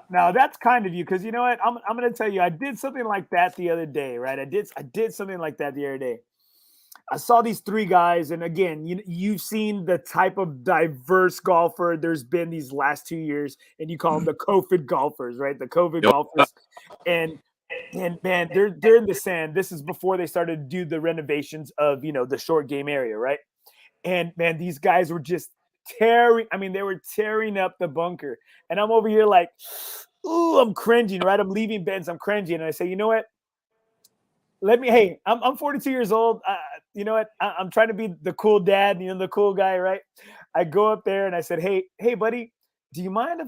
Speaker 1: Now that's kind of you, because you know what? I'm going to tell you, I did something like that the other day, right? I did something like that the other day. I saw these 3 guys, and again, you've seen the type of diverse golfer there's been these last 2 years, and you call them the COVID golfers, right? The COVID golfers, and man, they're in the sand. This is before they started to do the renovations of the short game area, right? And man, these guys were just they were tearing up the bunker. And I'm over here like, ooh, I'm cringing, right? I'm leaving beds, I'm cringing. And I say, you know what? I'm 42 years old. You know what? I'm trying to be the cool dad, the cool guy, right? I go up there and I said, hey, buddy, do you mind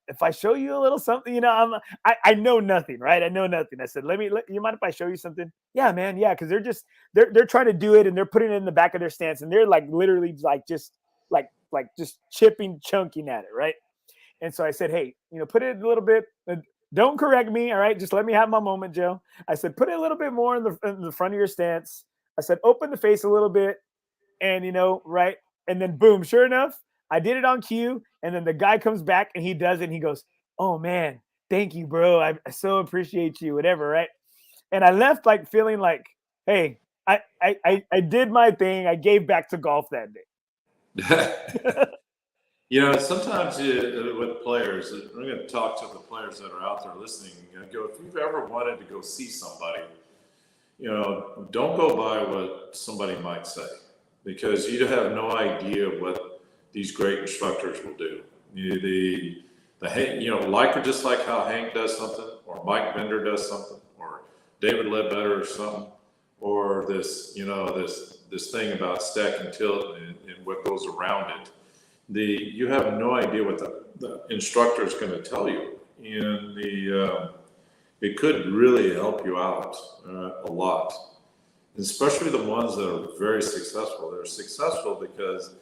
Speaker 1: if I show you a little something? I know nothing, right? I know nothing. I said, you mind if I show you something? Yeah, man. Yeah. Cause they're trying to do it, and they're putting it in the back of their stance, and they're literally just chipping, chunking at it. Right. And so I said, hey, put it a little bit, don't correct me. All right. Just let me have my moment, Joe. I said, put it a little bit more in the front of your stance. I said, open the face a little bit, and right. And then boom, sure enough, I did it on cue. And then the guy comes back and he does it. And he goes, oh man, thank you, bro. I so appreciate you, whatever. Right. And I left feeling like, hey, I did my thing. I gave back to golf that day.
Speaker 2: Sometimes with players, I'm going to talk to the players that are out there listening. If you've ever wanted to go see somebody, don't go by what somebody might say, because you have no idea what these great instructors will do. Just like how Hank does something, or Mike Bender does something, or David Ledbetter or something, or this thing about stack and tilt and what goes around it. You have no idea what the instructor is going to tell you, and it could really help you out a lot, especially the ones that are very successful. They're successful because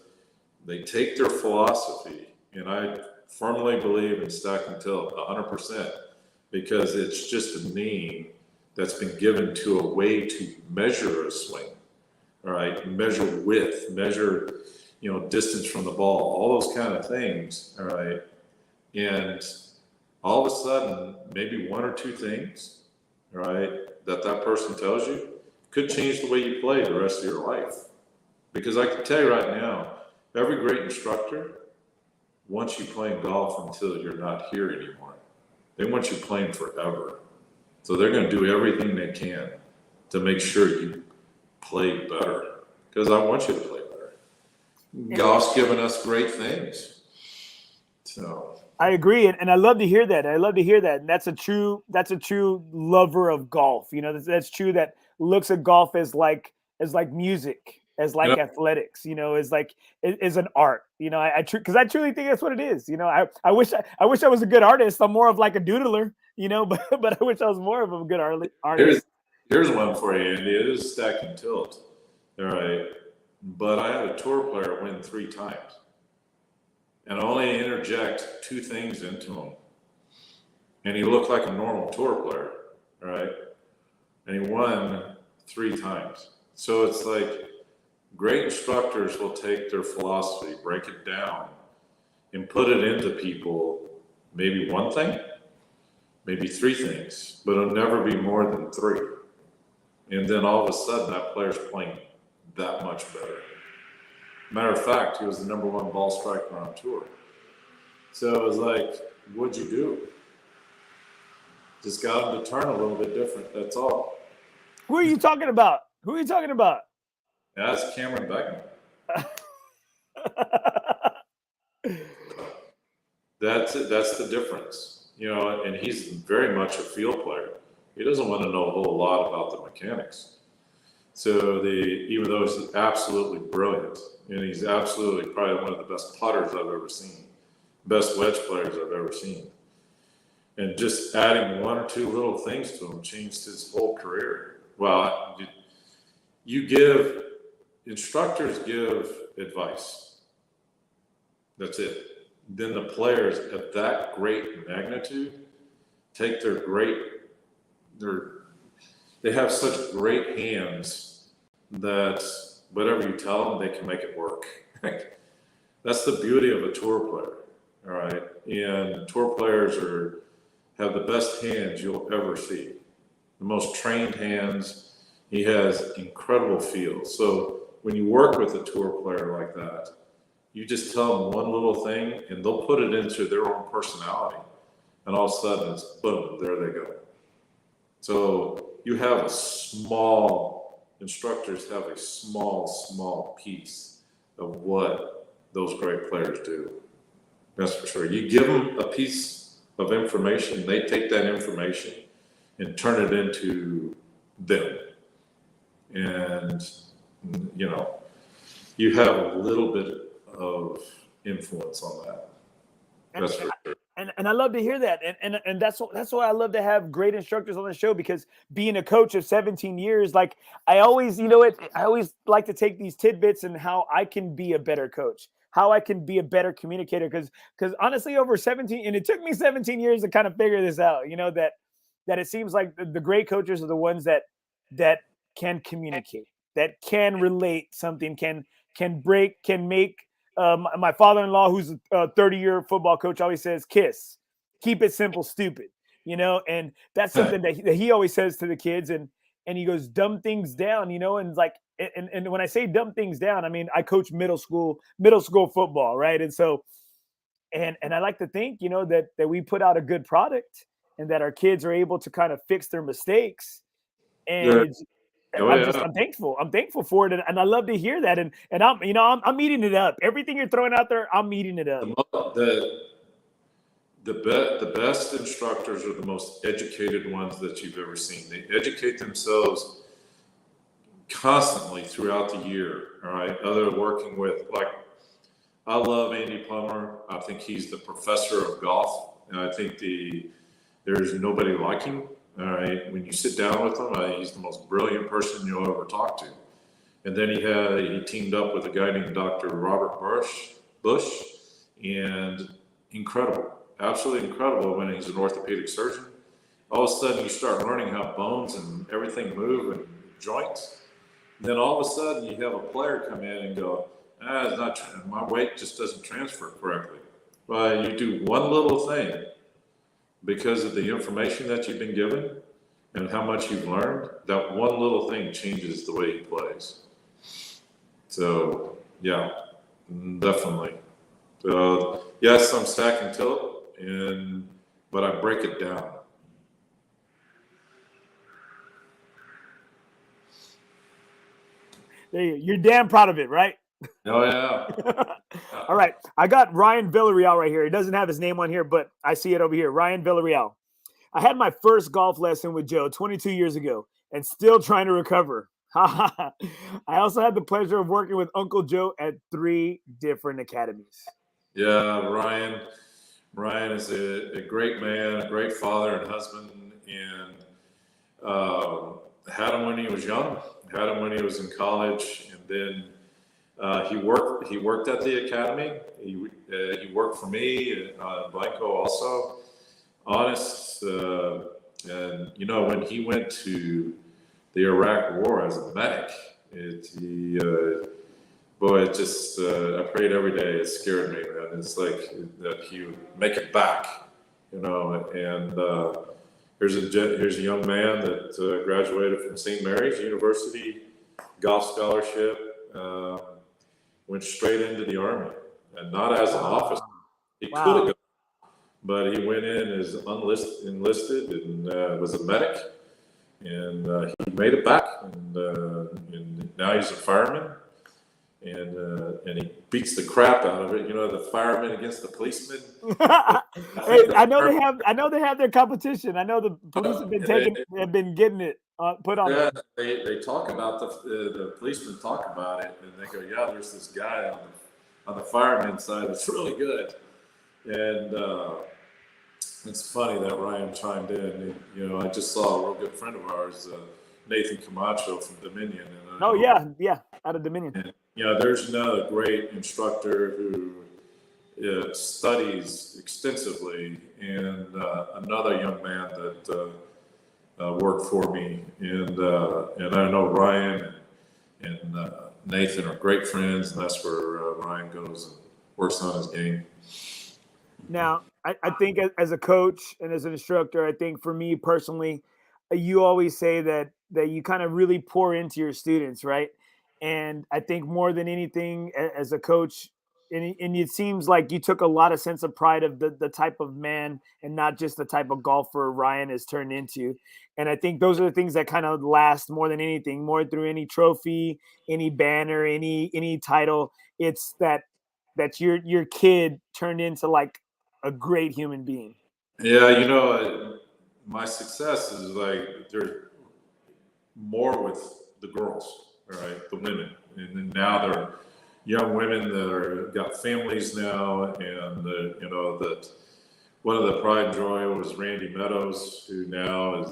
Speaker 2: they take their philosophy, and I firmly believe in stack and tilt 100%, because it's just a name that's been given to a way to measure a swing. All right, measure width, measure distance from the ball, all those kind of things. All right. And all of a sudden, maybe 1 or 2 things, all right, that person tells you could change the way you play the rest of your life. Because I can tell you right now, every great instructor wants you playing golf until you're not here anymore. They want you playing forever. So they're going to do everything they can to make sure you play better, because I want you to play better. Golf's given us great things. So
Speaker 1: I agree, and I love to hear that. And that's a true lover of golf. That's true. That looks at golf as like music, as like athletics. As an art. Because I truly think that's what it is. I wish I was a good artist. I'm more of like a doodler. But I wish I was more of a good artist.
Speaker 2: Here's one for you, Andy. It is stack and tilt. All right. But I had a tour player win 3 times, and only interject 2 things into him, and he looked like a normal tour player, right? and he won 3 times. So it's like great instructors will take their philosophy, break it down, and put it into people, maybe one thing, maybe 3 things, but it'll never be more than 3. And then all of a sudden that player's playing that much better. Matter of fact, he was the #1 ball striker on tour. So it was like, what'd you do? Just got him to turn a little bit different, that's all.
Speaker 1: Who are you talking about? Who are you talking about?
Speaker 2: That's Cameron Beckman. That's it. That's the difference, you know. And he's very much a field player. He doesn't want to know a whole lot about the mechanics. So even though he's absolutely brilliant, and he's absolutely probably one of the best putters I've ever seen, best wedge players I've ever seen, and just adding 1 or 2 little things to him changed his whole career. Well, instructors give advice. That's it. Then the players of that great magnitude take they have such great hands that whatever you tell them, they can make it work. That's the beauty of a tour player, all right? And tour players have the best hands you'll ever see, the most trained hands. He has incredible feel. So when you work with a tour player like that, you just tell them one little thing and they'll put it into their own personality. And all of a sudden it's boom, there they go. So you have instructors have a small piece of what those great players do. That's for sure. You give them a piece of information, they take that information and turn it into them. And, you know, you have a little bit of influence on that. That's for sure.
Speaker 1: And I love to hear that. And that's why I love to have great instructors on the show, because being a coach of 17 years, like I always like to take these tidbits and how I can be a better coach, how I can be a better communicator. Because honestly, over 17, and it took me 17 years to kind of figure this out, you know, that it seems like the great coaches are the ones that can communicate, that can relate something, can make. My father-in-law, who's a 30-year football coach, always says, "KISS, keep it simple, stupid." You know, and that's something that he always says to the kids, and he goes, "Dumb things down," you know, and like, and when I say dumb things down, I mean I coach middle school football, right? And so, and I like to think, you know, that we put out a good product, and that our kids are able to kind of fix their mistakes, and I'm thankful. I'm thankful for it, and I love to hear that. And I'm eating it up. Everything you're throwing out there, I'm eating it up.
Speaker 2: The best instructors are the most educated ones that you've ever seen. They educate themselves constantly throughout the year. All right, other working with, like, I love Andy Plummer. I think he's the professor of golf, and I think there's nobody like him. All right, when you sit down with him, he's the most brilliant person you'll ever talk to. And then he teamed up with a guy named Dr. Robert Bush, and incredible, absolutely incredible. When he's an orthopedic surgeon, all of a sudden you start learning how bones and everything move and joints. And then all of a sudden you have a player come in and go, it's not, my weight just doesn't transfer correctly. Well, you do one little thing, because of the information that you've been given and how much you've learned, that one little thing changes the way he plays. So, yeah, definitely. So, yes, I'm stacking tilt, but I break it down.
Speaker 1: You're damn proud of it, right?
Speaker 2: Oh, yeah.
Speaker 1: All right. I got Ryan Villarreal right here. He doesn't have his name on here, but I see it over here. Ryan Villarreal. I had my first golf lesson with Joe 22 years ago and still trying to recover. I also had the pleasure of working with Uncle Joe at 3 different academies.
Speaker 2: Yeah, Ryan is a great man, a great father and husband, and had him when he was young, had him when he was in college, and then he worked at the academy. He worked for me, Blanco also. Honest, and you know, when he went to the Iraq War as a medic. Boy, it just, I prayed every day. It scared me, man. It's like that he would make it back, you know. And here's a young man that graduated from St. Mary's University, golf scholarship, went straight into the Army, and not as an officer. He could have gone, but he went in as enlisted and was a medic, and he made it back, and now he's a fireman. And he beats the crap out of it. You know, the firemen against the policemen.
Speaker 1: Hey, I know they have their competition. I know the police have been getting it put on.
Speaker 2: Yeah, they talk about the policemen talk about it, and they go, "Yeah, there's this guy on the fireman side that's really good." And it's funny that Ryan chimed in. You know, I just saw a real good friend of ours, Nathan Camacho from Dominion. And,
Speaker 1: yeah, out of Dominion.
Speaker 2: And, you know, there's another great instructor who studies extensively, and another young man that worked for me, and I know Ryan and Nathan are great friends, and that's where Ryan goes and works on his game.
Speaker 1: Now, I think as a coach and as an instructor, I think for me personally, you always say that you kind of really pour into your students, right? And I think more than anything, as a coach, and it seems like you took a lot of sense of pride of the type of man and not just the type of golfer Ryan has turned into. And I think those are the things that kind of last more than anything, more through any trophy, any banner, any title. It's that your kid turned into like a great human being.
Speaker 2: Yeah, you know, my success is like there's more with the girls. All right, the women, and then now they're young women that got families now, and you know that one of the pride and joy was Randy Meadows, who now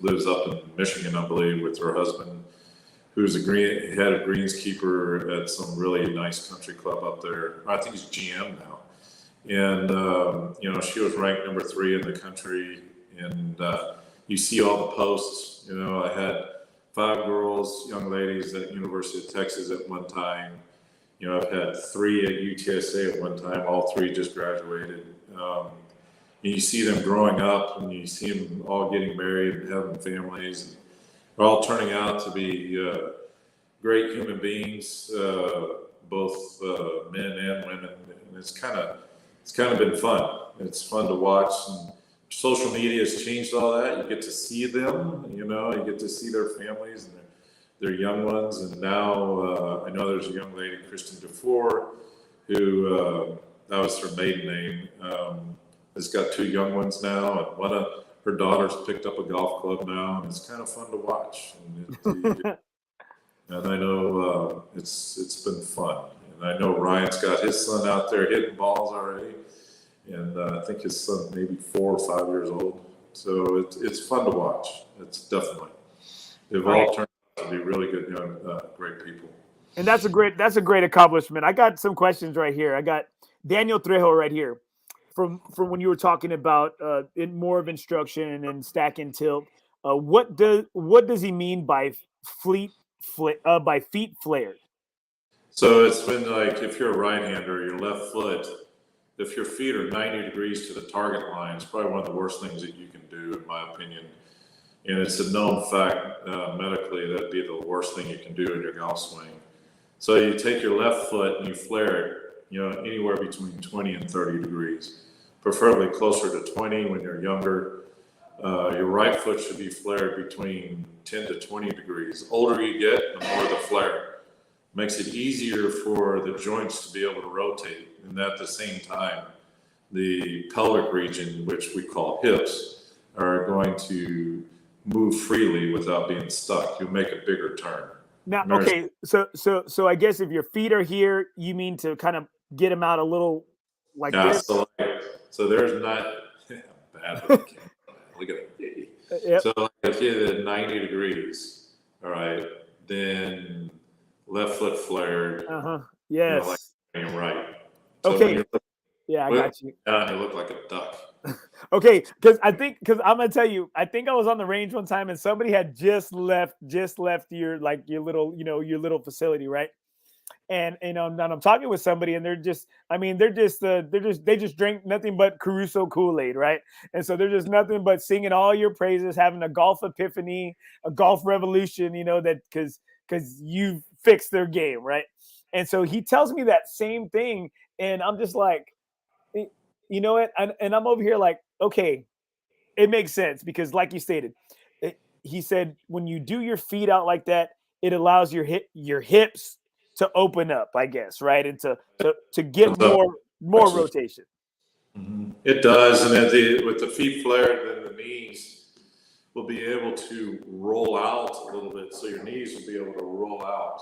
Speaker 2: lives up in Michigan, I believe, with her husband, who's head of greenskeeper at some really nice country club up there. I think he's GM now, and you know, she was ranked number 3 in the country, and you see all the posts. You know, I had 5 girls, young ladies at University of Texas at one time. You know, I've had 3 at UTSA at one time. All 3 just graduated. And you see them growing up, and you see them all getting married and having families. They're all turning out to be great human beings, both men and women. And it's kind of been fun. It's fun to watch. And social media has changed all that. You get to see them, you know, you get to see their families and their young ones. And now I know there's a young lady, Kristen DeFore, who that was her maiden name, has got 2 young ones now, and one of her daughters picked up a golf club now, and it's kind of fun to watch. And I know it's been fun. And I know Ryan's got his son out there hitting balls already. And I think his son maybe 4 or 5 years old. So it's fun to watch. It's definitely. They've all turned out to be really good, young, great people.
Speaker 1: And that's a great accomplishment. I got some questions right here. I got Daniel Trejo right here from when you were talking about more of instruction and stack and tilt. What does he mean by feet flared?
Speaker 2: So it's been like if you're a right-hander, your left foot, if your feet are 90 degrees to the target line, it's probably one of the worst things that you can do, in my opinion. And it's a known fact medically that'd be the worst thing you can do in your golf swing. So you take your left foot and you flare it, you know, anywhere between 20 and 30 degrees, preferably closer to 20 when you're younger. Your right foot should be flared between 10 to 20 degrees. The older you get, the more the flare. Makes it easier for the joints to be able to rotate. And at the same time, the pelvic region, which we call hips, are going to move freely without being stuck. You'll make a bigger turn.
Speaker 1: Now, okay, so I guess if your feet are here, you mean to kind of get them out a little like this?
Speaker 2: So there's not bad. Look at it. Yep. So if you're at 90 degrees, all right, then left foot flared.
Speaker 1: Yes.
Speaker 2: You know, like right.
Speaker 1: So okay. Yeah, I got you.
Speaker 2: You look like a duck.
Speaker 1: Okay, because I'm gonna tell you, I think I was on the range one time and somebody had just left your little facility, right? And and I'm talking with somebody and they just drink nothing but Caruso Kool-Aid, right? And so they're just nothing but singing all your praises, having a golf epiphany, a golf revolution, that because you fixed their game, right? And so he tells me that same thing, and I'm just like, you know what? And I'm over here like, okay, it makes sense because, like you stated, he said when you do your feet out like that, it allows your hips to open up, I guess, right, and to get more rotation.
Speaker 2: Mm-hmm. It does, and with the feet flared, then the knees will be able to roll out a little bit, so your knees will be able to roll out.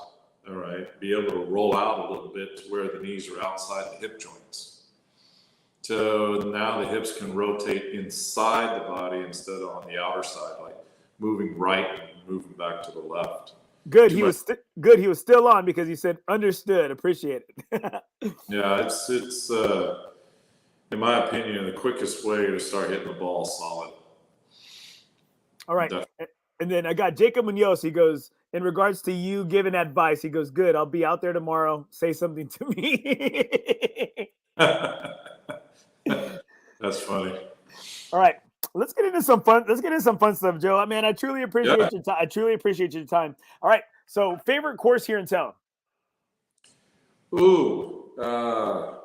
Speaker 2: All right, be able to roll out a little bit to where the knees are outside the hip joints. So now the hips can rotate inside the body instead of on the outer side, like moving right and moving back to the left.
Speaker 1: Good. He was still on because he said, understood, appreciate it.
Speaker 2: Yeah, it's in my opinion, the quickest way to start hitting the ball solid.
Speaker 1: All right. Definitely. And then I got Jacob Munoz. He goes, in regards to you giving advice, he goes, good, I'll be out there tomorrow. Say something to me.
Speaker 2: That's funny.
Speaker 1: All right. Let's get into some fun stuff, Joe. Man, I truly appreciate your time. I truly appreciate your time. All right. So, favorite course here in town?
Speaker 2: Ooh, I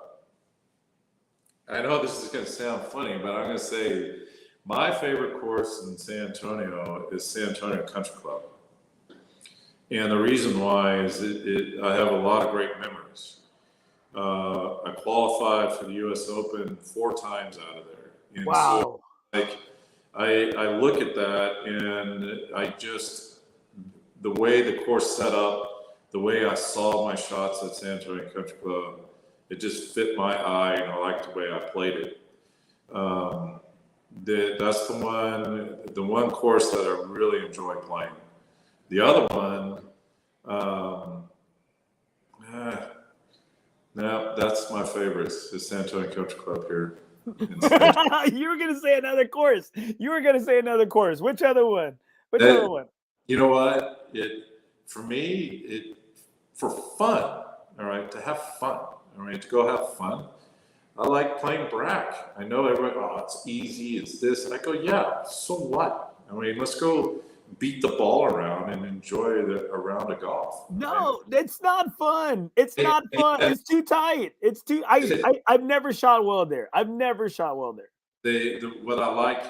Speaker 2: know this is going to sound funny, but I'm going to say my favorite course in San Antonio is San Antonio Country Club. And the reason why is I have a lot of great memories. I qualified for the U.S. Open 4 times out of there. And
Speaker 1: wow.
Speaker 2: So, I look at that and the way the course set up, the way I saw my shots at San Antonio Country Club, it just fit my eye, and I liked the way I played it. That's the one course that I really enjoy playing. The other one, no, that's my favorite. It's San Antonio Country Club here.
Speaker 1: You were going to say another course. Which other one? Other one?
Speaker 2: You know what? For me, for fun, all right, to have fun, all right, to go have fun. I like playing Brack. I know everybody, it's easy, it's this. And I go, yeah, so what? I mean, let's go beat the ball around and enjoy a round of golf.
Speaker 1: No, it's not fun. It's not fun. It's too tight. It's too. I've never shot well there.
Speaker 2: What I like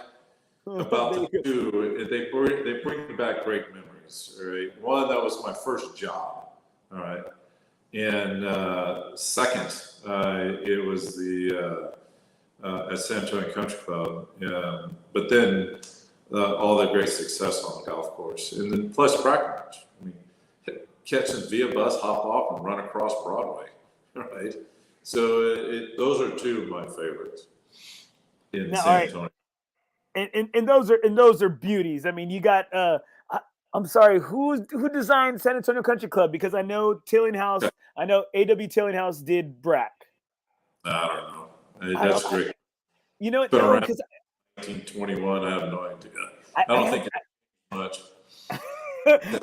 Speaker 2: about the two, they bring back great memories. All right, one, that was my first job. All right, and second, it was the at San Antonio Country Club. But then. All the great success on the golf course, and then plus Breckenridge. I mean, catching via bus, hop off, and run across Broadway, right? So those are 2 of my favorites in San Antonio.
Speaker 1: And those are beauties. I mean, you got. I'm sorry, who designed San Antonio Country Club? Because I know Tillinghouse. I know A.W. Tillinghouse did Brack.
Speaker 2: I don't know. That's great.
Speaker 1: You know what? No, because.
Speaker 2: 1921. I have no idea. I don't think it's much.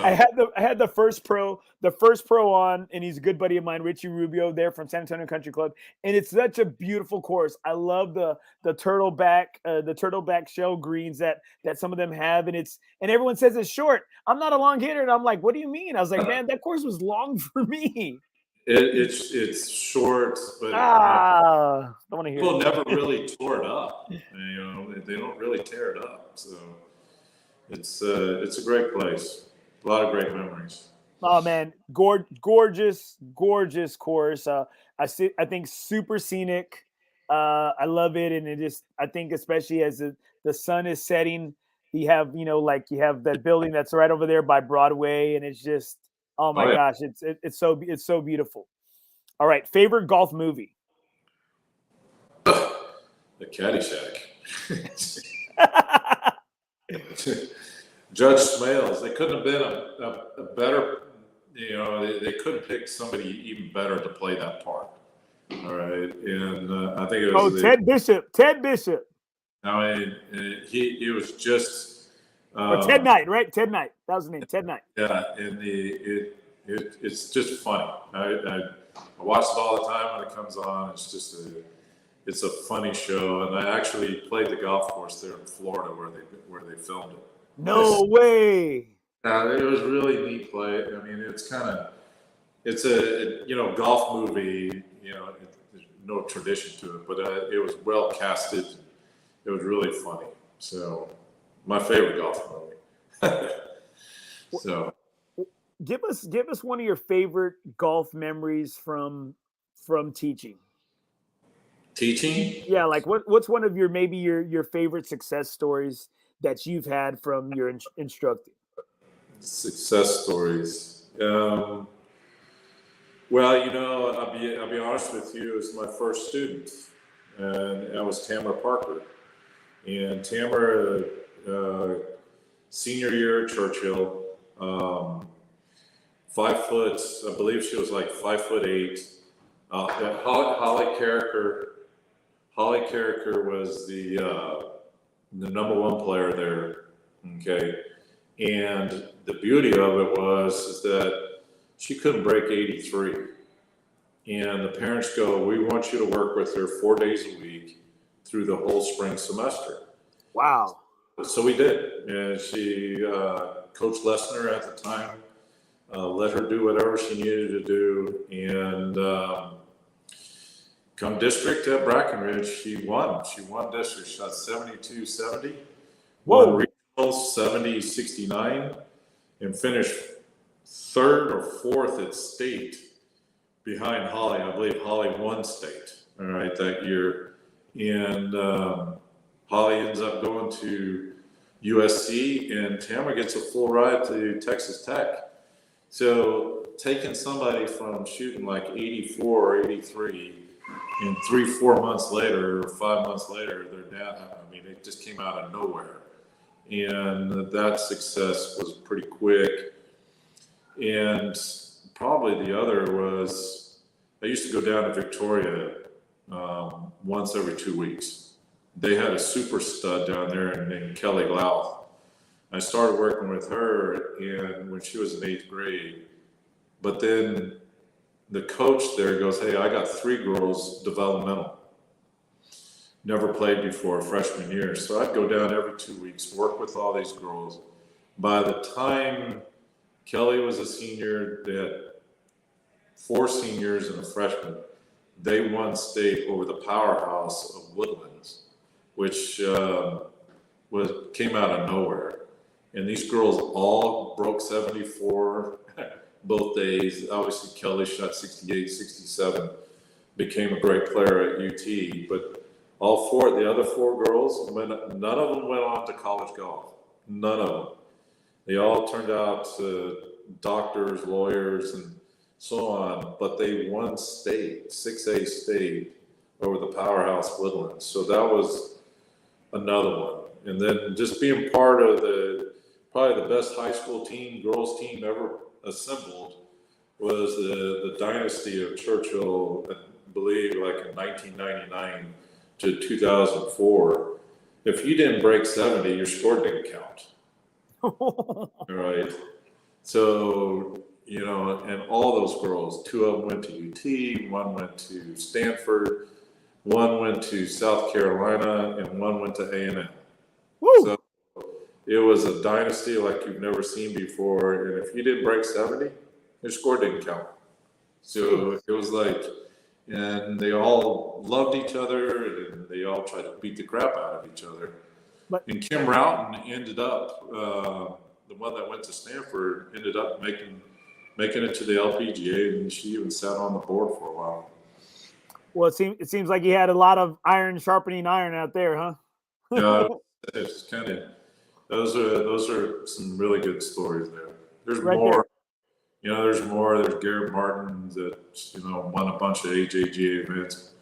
Speaker 1: I had the first pro on, and he's a good buddy of mine, Richie Rubio, there from San Antonio Country Club, and it's such a beautiful course. I love the turtleback shell greens that some of them have, and everyone says it's short. I'm not a long hitter, and I'm like, what do you mean? I was like, man, that course was long for me.
Speaker 2: It's short, but
Speaker 1: don't want to hear
Speaker 2: people never really tore it up. They don't really tear it up. So it's a great place. A lot of great memories.
Speaker 1: Oh man, gorgeous course. I think super scenic. I love it, and I think especially as the sun is setting, you have that building that's right over there by Broadway, and it's just. Oh my gosh, it's so beautiful. All right, favorite golf movie?
Speaker 2: The Caddyshack. Judge Smales. They couldn't have been a better. They couldn't pick somebody even better to play that part. All right, and I think it was
Speaker 1: Ted Bishop.
Speaker 2: I mean, he was just
Speaker 1: Ted Knight, right? Ted Knight. That was the name, Ted Knight.
Speaker 2: Yeah, and it's just funny. I watch it all the time when it comes on. It's a funny show, and I actually played the golf course there in Florida where they filmed it.
Speaker 1: No way.
Speaker 2: It was really neat play. I mean, it's a golf movie. There's no tradition to it, but it was well casted. It was really funny. So, my favorite golf movie. So,
Speaker 1: give us one of your favorite golf memories from teaching.
Speaker 2: Teaching?
Speaker 1: Yeah, like what's one of your favorite success stories that you've had from your instructing?
Speaker 2: Success stories. Well, I'll be honest with you. It was my first student, and that was Tamara Parker. And Tamara, senior year at Churchill, 5 foot. I believe she was like 5'8". Holly Carricker was the number 1 player there. Okay. And the beauty of it is that she couldn't break 83. And the parents go, we want you to work with her 4 days a week through the whole spring semester.
Speaker 1: Wow.
Speaker 2: So we did. And she, Coach Lesnar at the time, let her do whatever she needed to do. And come district at Brackenridge, she won. She won district. She shot 72-70. Won regionals 70-69, and finished 3rd or 4th at state behind Holly. I believe Holly won state, all right, that year. And Holly ends up going to USC, and Tamara gets a full ride to Texas Tech. So taking somebody from shooting like 84 or 83, and 3-4 months later, or 5 months later, they're down. I mean, it just came out of nowhere. And that success was pretty quick. And probably the other was, I used to go down to Victoria once every 2 weeks. They had a super stud down there named Kelly Louth. I started working with her and when she was in 8th grade. But then the coach there goes, hey, I got 3 girls developmental. Never played before freshman year. So I'd go down every 2 weeks, work with all these girls. By the time Kelly was a senior, they had 4 seniors and a freshman. They won state over the powerhouse of Woodlands, which came out of nowhere. And these girls all broke 74 both days. Obviously, Kelly shot 68, 67, became a great player at UT. But the other 4 girls, none of them went on to college golf. None of them. They all turned out doctors, lawyers, and so on. But they won state, 6A state, over the powerhouse Woodlands. So that was another one. And then just being part of probably the best high school team, girls team ever assembled was the dynasty of Churchill, I believe like in 1999 to 2004. If you didn't break 70, your score didn't count. All right. So, and all those girls, 2 of them went to UT, 1 went to Stanford, 1 went to South Carolina, and 1 went to A&M. So it was a dynasty like you've never seen before. And if you didn't break 70, your score didn't count. So it was like, and they all loved each other and they all tried to beat the crap out of each other. And Kim Roughton ended up, the one that went to Stanford, ended up making it to the LPGA, and she even sat on the board for a while.
Speaker 1: Well, it seems like you had a lot of iron sharpening iron out there, huh?
Speaker 2: Yeah, it's kind of. Those are some really good stories there. There's
Speaker 1: right
Speaker 2: more. There. There's more. There's Garrett Martin that won a bunch of AJGA events,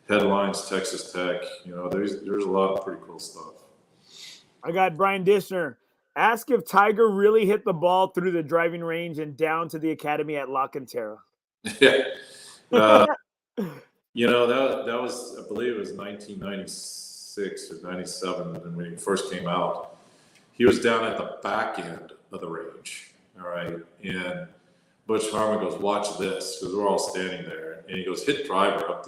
Speaker 2: headlines Texas Tech. There's a lot of pretty cool stuff.
Speaker 1: I got Brian Dishner. Ask if Tiger really hit the ball through the driving range and down to the academy at La Cantera.
Speaker 2: Yeah. That was, I believe it was 1996 96 or 97, and when he first came out, he was down at the back end of the range. All right. And Butch Harmon goes, watch this, because we're all standing there. And he goes, hit driver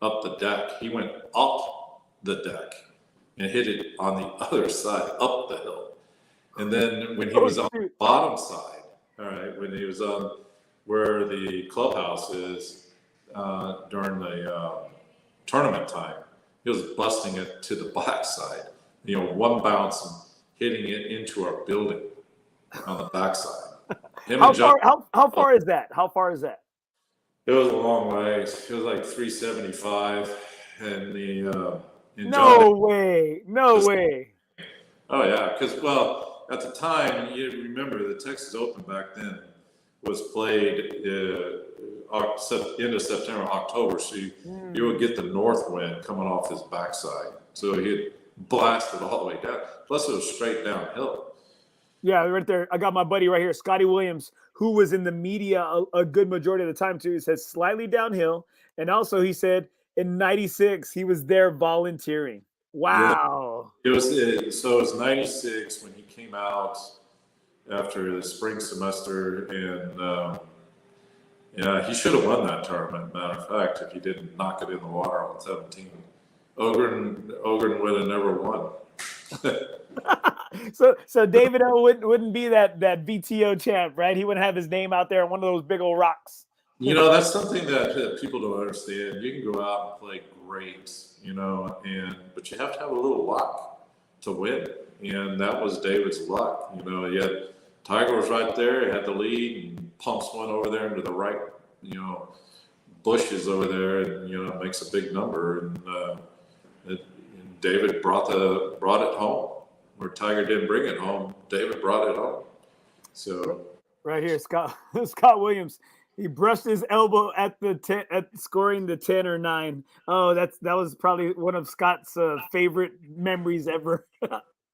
Speaker 2: up the deck. He went up the deck and hit it on the other side, up the hill. And then when he was on the bottom side, all right, when he was on where the clubhouse is during the tournament time, he was busting it to the back side. You know, one bounce and hitting it into our building on the backside.
Speaker 1: How far is that? How far is that?
Speaker 2: It was a long way. It was like 375, and
Speaker 1: No way.
Speaker 2: Oh yeah, because at the time, you remember the Texas Open back then was played end of September, October, so you would get the north wind coming off his backside, so he'd blast it all the way down. Plus, it was straight downhill.
Speaker 1: Yeah, right there. I got my buddy right here, Scotty Williams, who was in the media a good majority of the time too. He said slightly downhill, and also he said in '96 he was there volunteering. Wow.
Speaker 2: Yeah. It was 96 when he came out after the spring semester, and yeah, he should have won that tournament. Matter of fact, if he didn't knock it in the water on 17, Ogren would have never won.
Speaker 1: So David O wouldn't be that VTO champ, right? He wouldn't have his name out there on one of those big old rocks.
Speaker 2: You know, that's something that people don't understand. You can go out and play great, you know, but you have to have a little luck to win, and that was David's luck. You know, yet Tiger was right there, he had the lead, and pumps one over there into the right, you know, bushes over there, and you know, makes a big number, and David brought it home. Where Tiger didn't bring it home, David brought it home. So
Speaker 1: right here, Scott Williams, he brushed his elbow at scoring the 10 or 9. Oh, that was probably one of Scott's favorite memories ever.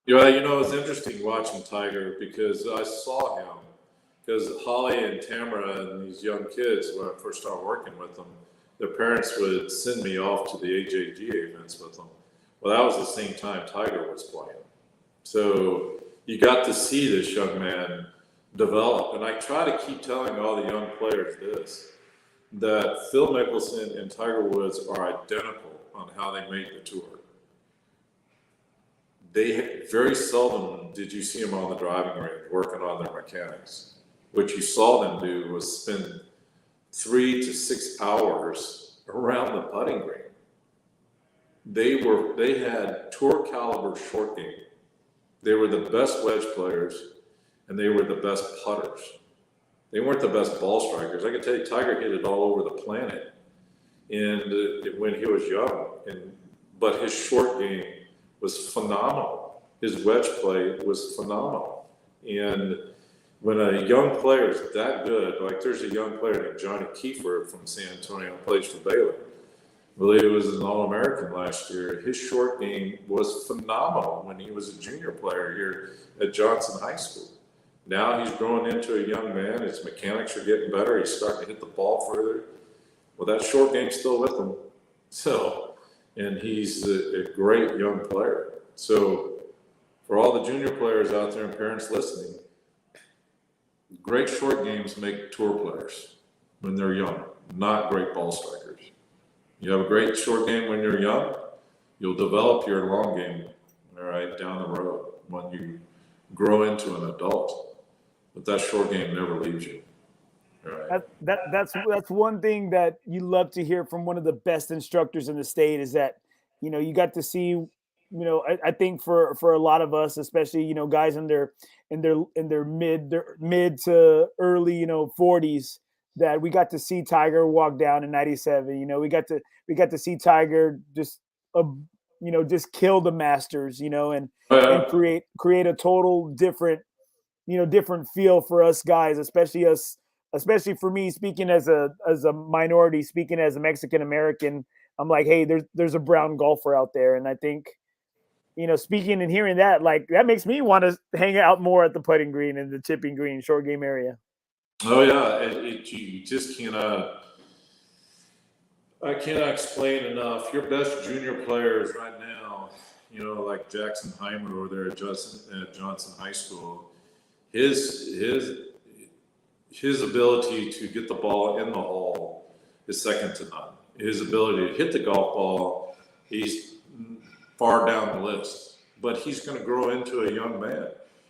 Speaker 2: Yeah, you know, it's interesting watching Tiger because I saw him because Holly and Tamara and these young kids, when I first started working with them, their parents would send me off to the AJG events with them. Well, that was the same time Tiger was playing. So you got to see this young man develop. And I try to keep telling all the young players this, that Phil Mickelson and Tiger Woods are identical on how they made the tour. They very seldom did you see them on the driving range working on their mechanics. What you saw them do was spend 3 to 6 hours around the putting green. They had tour caliber short game. They were the best wedge players, and they were the best putters. They weren't the best ball strikers. I can tell you, Tiger hit it all over the planet, and when he was young. But his short game was phenomenal. His wedge play was phenomenal. And when a young player is that good, like there's a young player named Johnny Kiefer from San Antonio, plays for Baylor. I believe it was an All-American last year. His short game was phenomenal when he was a junior player here at Johnson High School. Now he's growing into a young man. His mechanics are getting better. He's starting to hit the ball further. Well, that short game's still with him. So, and he's a great young player. So for all the junior players out there and parents listening, great short games make tour players when they're young, not great ball strikers. You have a great short game when you're young, you'll develop your long game, all right, down the road when you grow into an adult. But that short game never leaves you. All right.
Speaker 1: That's one thing that you love to hear from one of the best instructors in the state is that, you know, you got to see, you know, I think for a lot of us, especially, you know, guys in their mid to early, you know, 40s, that we got to see Tiger walk down in '97. You know, we got to see Tiger just kill the Masters, you know, and create a total different feel for us guys, especially for me, speaking as a minority, speaking as a Mexican American. I'm like, hey, there's a brown golfer out there, and I think, you know, speaking and hearing that, like, that makes me want to hang out more at the putting green and the chipping green short game area.
Speaker 2: Oh yeah, you just cannot. I cannot explain enough. Your best junior players right now like Jackson Heimer over there at Johnson High School, his ability to get the ball in the hole is second to none. His ability to hit the golf ball, he's far down the list. But he's going to grow into a young man.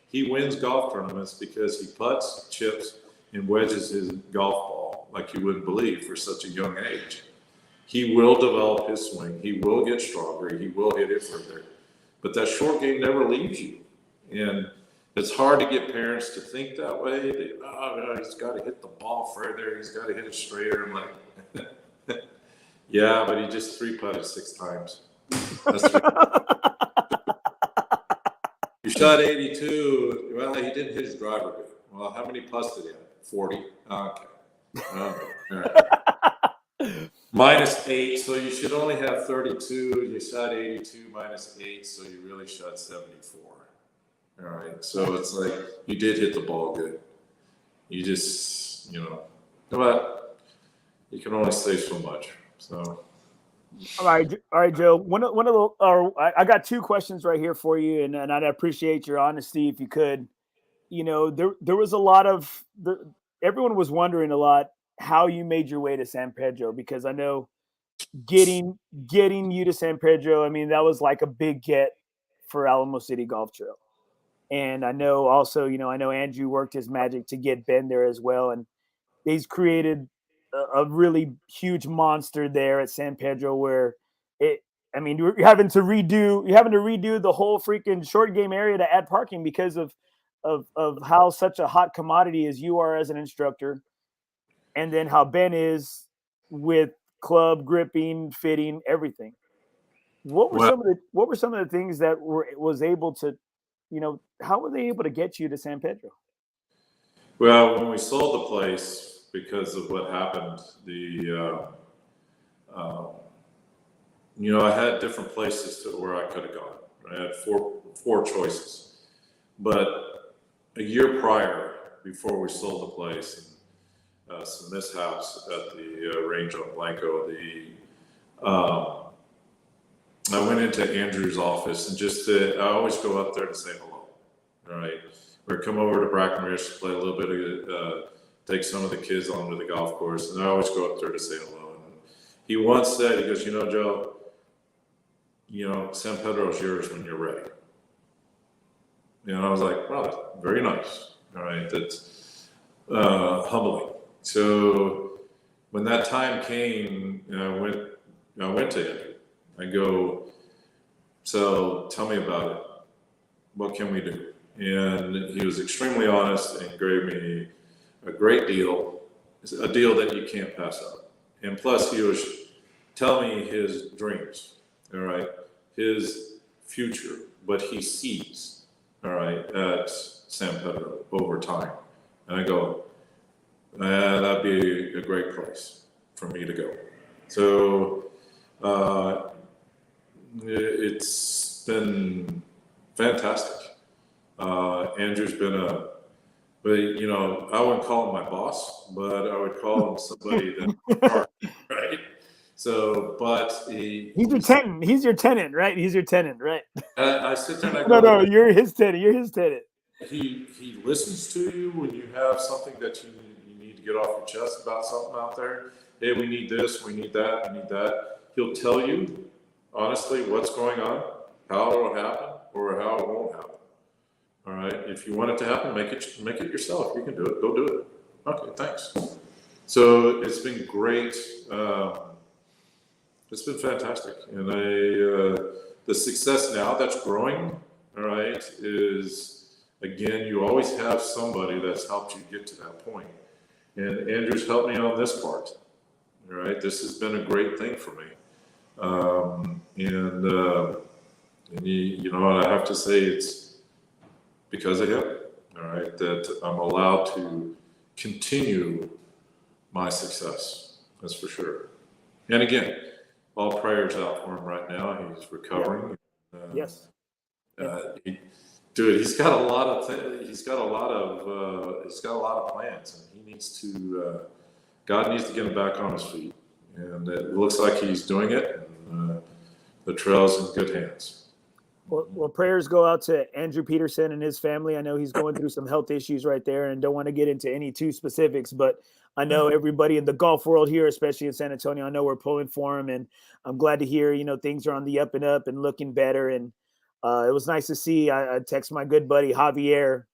Speaker 2: He wins golf tournaments because he putts, chips, and wedges his golf ball like you wouldn't believe for such a young age. He will develop his swing. He will get stronger. He will hit it further. But that short game never leaves you. And it's hard to get parents to think that way. He's got to hit the ball further. He's got to hit it straighter. I'm like, yeah, but he just 3-putted 6 times. That's You shot 82. Well, he didn't hit his driver good. Well, how many putts did he have? 40. Okay. All right. -8, so you should only have 32. You shot 82 -8, so you really shot 74. All right. So it's like you did hit the ball good. You just, but you can only say so much. So.
Speaker 1: All right, Joe. I got 2 questions right here for you, and I'd appreciate your honesty if you could. There was a lot of everyone was wondering a lot how you made your way to San Pedro, because I know getting you to San Pedro, I mean, that was like a big get for Alamo City Golf Trail. And I know also, I know Andrew worked his magic to get Ben there as well, and he's created a really huge monster there at San Pedro where you're having to redo the whole freaking short game area to add parking because of how such a hot commodity as you are as an instructor, and then how Ben is with club gripping, fitting, everything. What were some of the things that was able to, how were they able to get you to San Pedro?
Speaker 2: Well, when we sold the place, because of what happened, I had different places where I could have gone. I had four choices, but a year prior, before we sold the place, and some mishaps at the range on Blanco, I went into Andrew's office and I always go up there to say hello. All right, or come over to Brackenridge to play a little bit of. Take some of the kids onto the golf course, and I always go up there to say hello. And he once said, he goes, Joe, San Pedro's yours when you're ready. I was like, well, very nice. All right, that's humbling. So when that time came, I went to him. I go, so tell me about it. What can we do? And he was extremely honest and gave me a great deal, a deal that you can't pass up. And plus he was telling me his dreams, all right, his future, what he sees, all right, at San Pedro over time. And I go, that'd be a great place for me to go. So it's been fantastic. Andrew's been but I wouldn't call him my boss, but I would call him somebody that, right? So, but he's your tenant.
Speaker 1: He's your tenant, right? He's your tenant, right?
Speaker 2: I sit there and I go,
Speaker 1: no, you're his tenant. You're his tenant.
Speaker 2: He listens to you when you have something that you need to get off your chest about something out there. Hey, we need this, we need that, we need that. He'll tell you honestly what's going on, how it will happen, or how it won't happen. All right. If you want it to happen, make it yourself. You can do it. Go do it. Okay. Thanks. So it's been great. It's been fantastic, and the success now that's growing. All right, is again, you always have somebody that's helped you get to that point, and Andrew's helped me on this part. All right, this has been a great thing for me, and I have to say it's because of him, all right, that I'm allowed to continue my success. That's for sure. And again, all prayers out for him right now. He's recovering.
Speaker 1: Yes.
Speaker 2: He's got a lot of he's got a lot of plans, and he needs to. God needs to get him back on his feet, and it looks like he's doing it. And the trail's in good hands.
Speaker 1: Well, prayers go out to Andrew Peterson and his family. I know he's going through some health issues right there, and don't want to get into any too specifics, but I know everybody in the golf world here, especially in San Antonio, I know we're pulling for him, and I'm glad to hear, things are on the up and up and looking better. And it was nice to see. I text my good buddy Javier,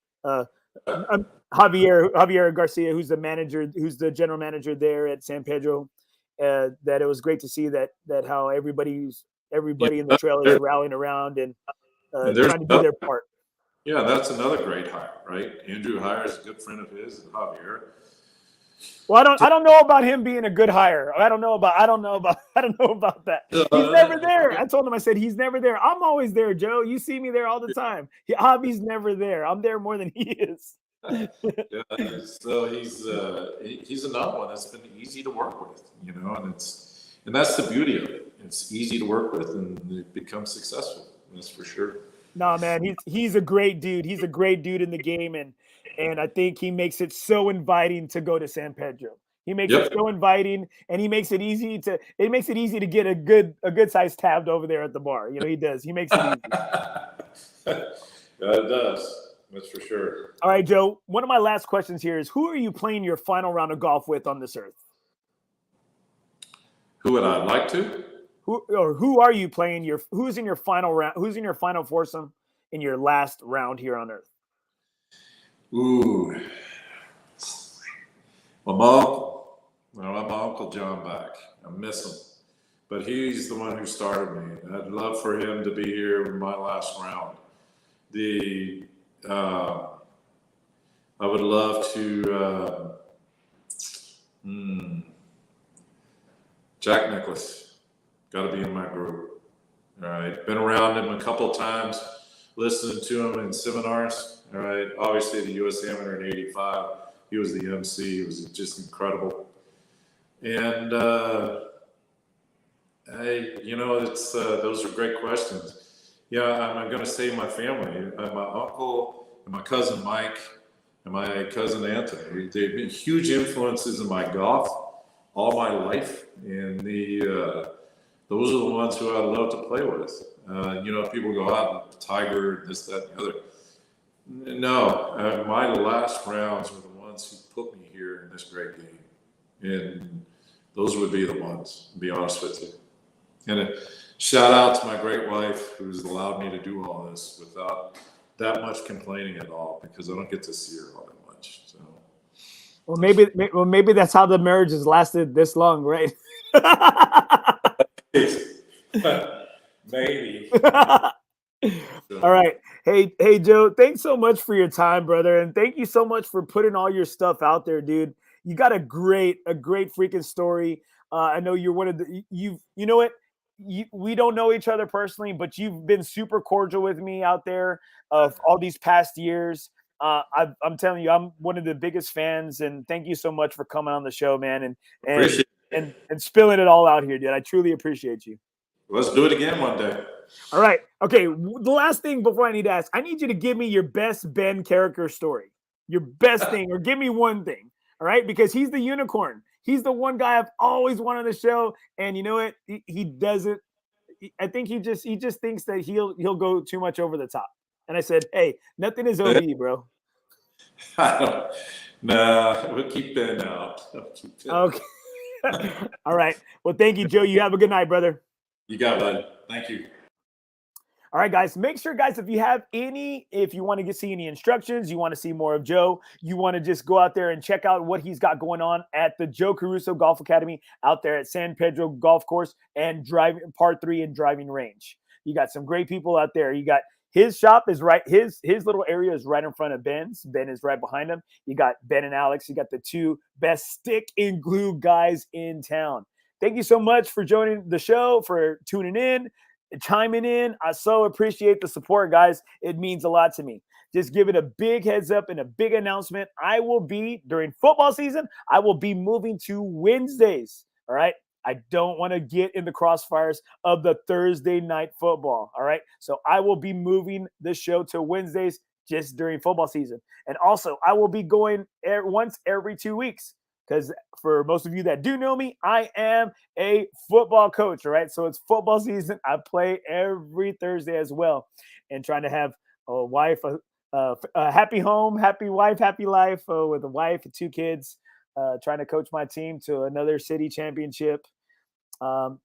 Speaker 1: Javier Garcia, who's the general manager there at San Pedro. That it was great to see that how everybody in the trail is rallying around and trying to do their part.
Speaker 2: Yeah, that's another great hire, right? Andrew hires a good friend of his, Javier.
Speaker 1: Well, I don't know about him being a good hire. I don't know about that. He's never there. I told him, I said, he's never there. I'm always there, Joe. You see me there all the time. Javi's never there. I'm there more than he is.
Speaker 2: Yeah, so he's another one that's been easy to work with, and that's the beauty of it. It's easy to work with, and it becomes successful. That's for sure.
Speaker 1: No, man, he's a great dude. He's a great dude in the game, and I think he makes it so inviting to go to San Pedro. He makes it so inviting, and he makes it easy to get a good sized tab over there at the bar. He does. He makes it easy.
Speaker 2: It does. That's for sure.
Speaker 1: All right, Joe. One of my last questions here is: who are you playing your final round of golf with on this earth?
Speaker 2: Who would I like to?
Speaker 1: Who are you playing who's in your final round? Who's in your final foursome in your last round here on earth?
Speaker 2: Ooh, my uncle John back. I miss him, but he's the one who started me. I'd love for him to be here in my last round. I would love to Jack Nicklaus. Got to be in my group. All right. Been around him a couple of times, listening to him in seminars. All right. Obviously, the U.S. Amateur in '85, he was the MC. It was just incredible. And, it's those are great questions. Yeah, I'm going to say my family, my uncle and my cousin Mike and my cousin Anthony. They've been huge influences in my golf all my life, and those are the ones who I love to play with. People go out, Tiger, this, that, and the other. No, my last rounds were the ones who put me here in this great game, and those would be the ones, to be honest with you. And shout out to my great wife, who's allowed me to do all this without that much complaining at all, because I don't get to see her all that much. So,
Speaker 1: well, maybe that's how the marriage has lasted this long, right?
Speaker 2: Maybe.
Speaker 1: All right. Hey, Joe, thanks so much for your time, brother. And thank you so much for putting all your stuff out there, dude. You got a great freaking story. I know you're one of you know what? We don't know each other personally, but you've been super cordial with me out there of all these past years. I'm telling you, I'm one of the biggest fans, and thank you so much for coming on the show, man, and spilling it all out here, dude. I truly appreciate you.
Speaker 2: Let's do it again one day.
Speaker 1: All right. Okay. The last thing before I need to ask, I need you to give me your best Ben Carricker story, your best thing, or give me one thing. All right. Because he's the unicorn. He's the one guy I've always wanted to show. And you know what? He doesn't. I think he just thinks that he'll go too much over the top. And I said, hey, nothing is OB, bro.
Speaker 2: Nah, we'll keep Ben out.
Speaker 1: Okay. All right. Well, thank you, Joe. You have a good night, brother.
Speaker 2: You got it, bud. Thank you.
Speaker 1: All right, guys, make sure, guys, if you want to see any instructions, you want to see more of Joe, you want to just go out there and check out what he's got going on at the Joe Caruso Golf Academy out there at San Pedro Golf Course and Par 3 and Driving Range. You got some great people out there. You got his shop is right. His little area is right in front of Ben's. Ben is right behind him. You got Ben and Alex. You got the two best stick and glue guys in town. Thank you so much for joining the show, for tuning in, chiming in. I so appreciate the support, guys. It means a lot to me. Just give it a big heads up and a big announcement. During football season, I will be moving to Wednesdays. All right. I don't want to get in the crossfires of the Thursday night football. All right. So I will be moving the show to Wednesdays just during football season. And also, I will be going once every 2 weeks. because for most of you that do know me, I am a football coach, all right? So it's football season. I play every Thursday as well, and trying to have a wife, a happy home, happy wife, happy life with a wife and 2 kids, trying to coach my team to another city championship.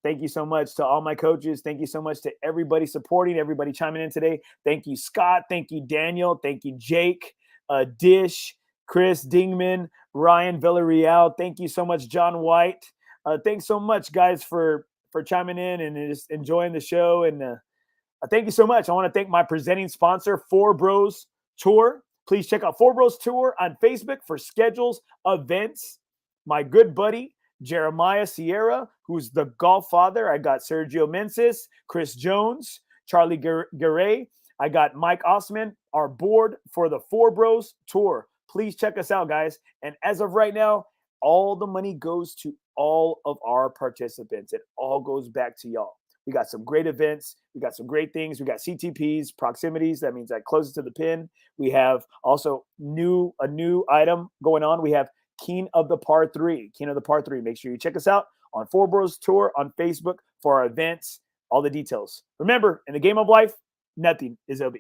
Speaker 1: Thank you so much to all my coaches. Thank you so much to everybody supporting, everybody chiming in today. Thank you, Scott. Thank you, Daniel. Thank you, Jake, Dish, Chris, Dingman, Ryan Villarreal. Thank you so much, John White. Thanks so much, guys, for chiming in and just enjoying the show. And thank you so much. I want to thank my presenting sponsor, FOREBROS Tour. Please check out FOREBROS Tour on Facebook for schedules, events. My good buddy, Jeremiah Sierra, who's the golf father. I got Sergio Mensis, Chris Jones, Charlie Garay. I got Mike Osman, our board for the FOREBROS Tour. Please check us out, guys. And as of right now, all the money goes to all of our participants. It all goes back to y'all. We got some great events. We got some great things. We got CTPs, proximities. That means that closest to the pin. We have also a new item going on. We have King of the Par 3. King of the Par 3. Make sure you check us out on FOREBROS Tour on Facebook for our events, all the details. Remember, in the game of life, nothing is OB.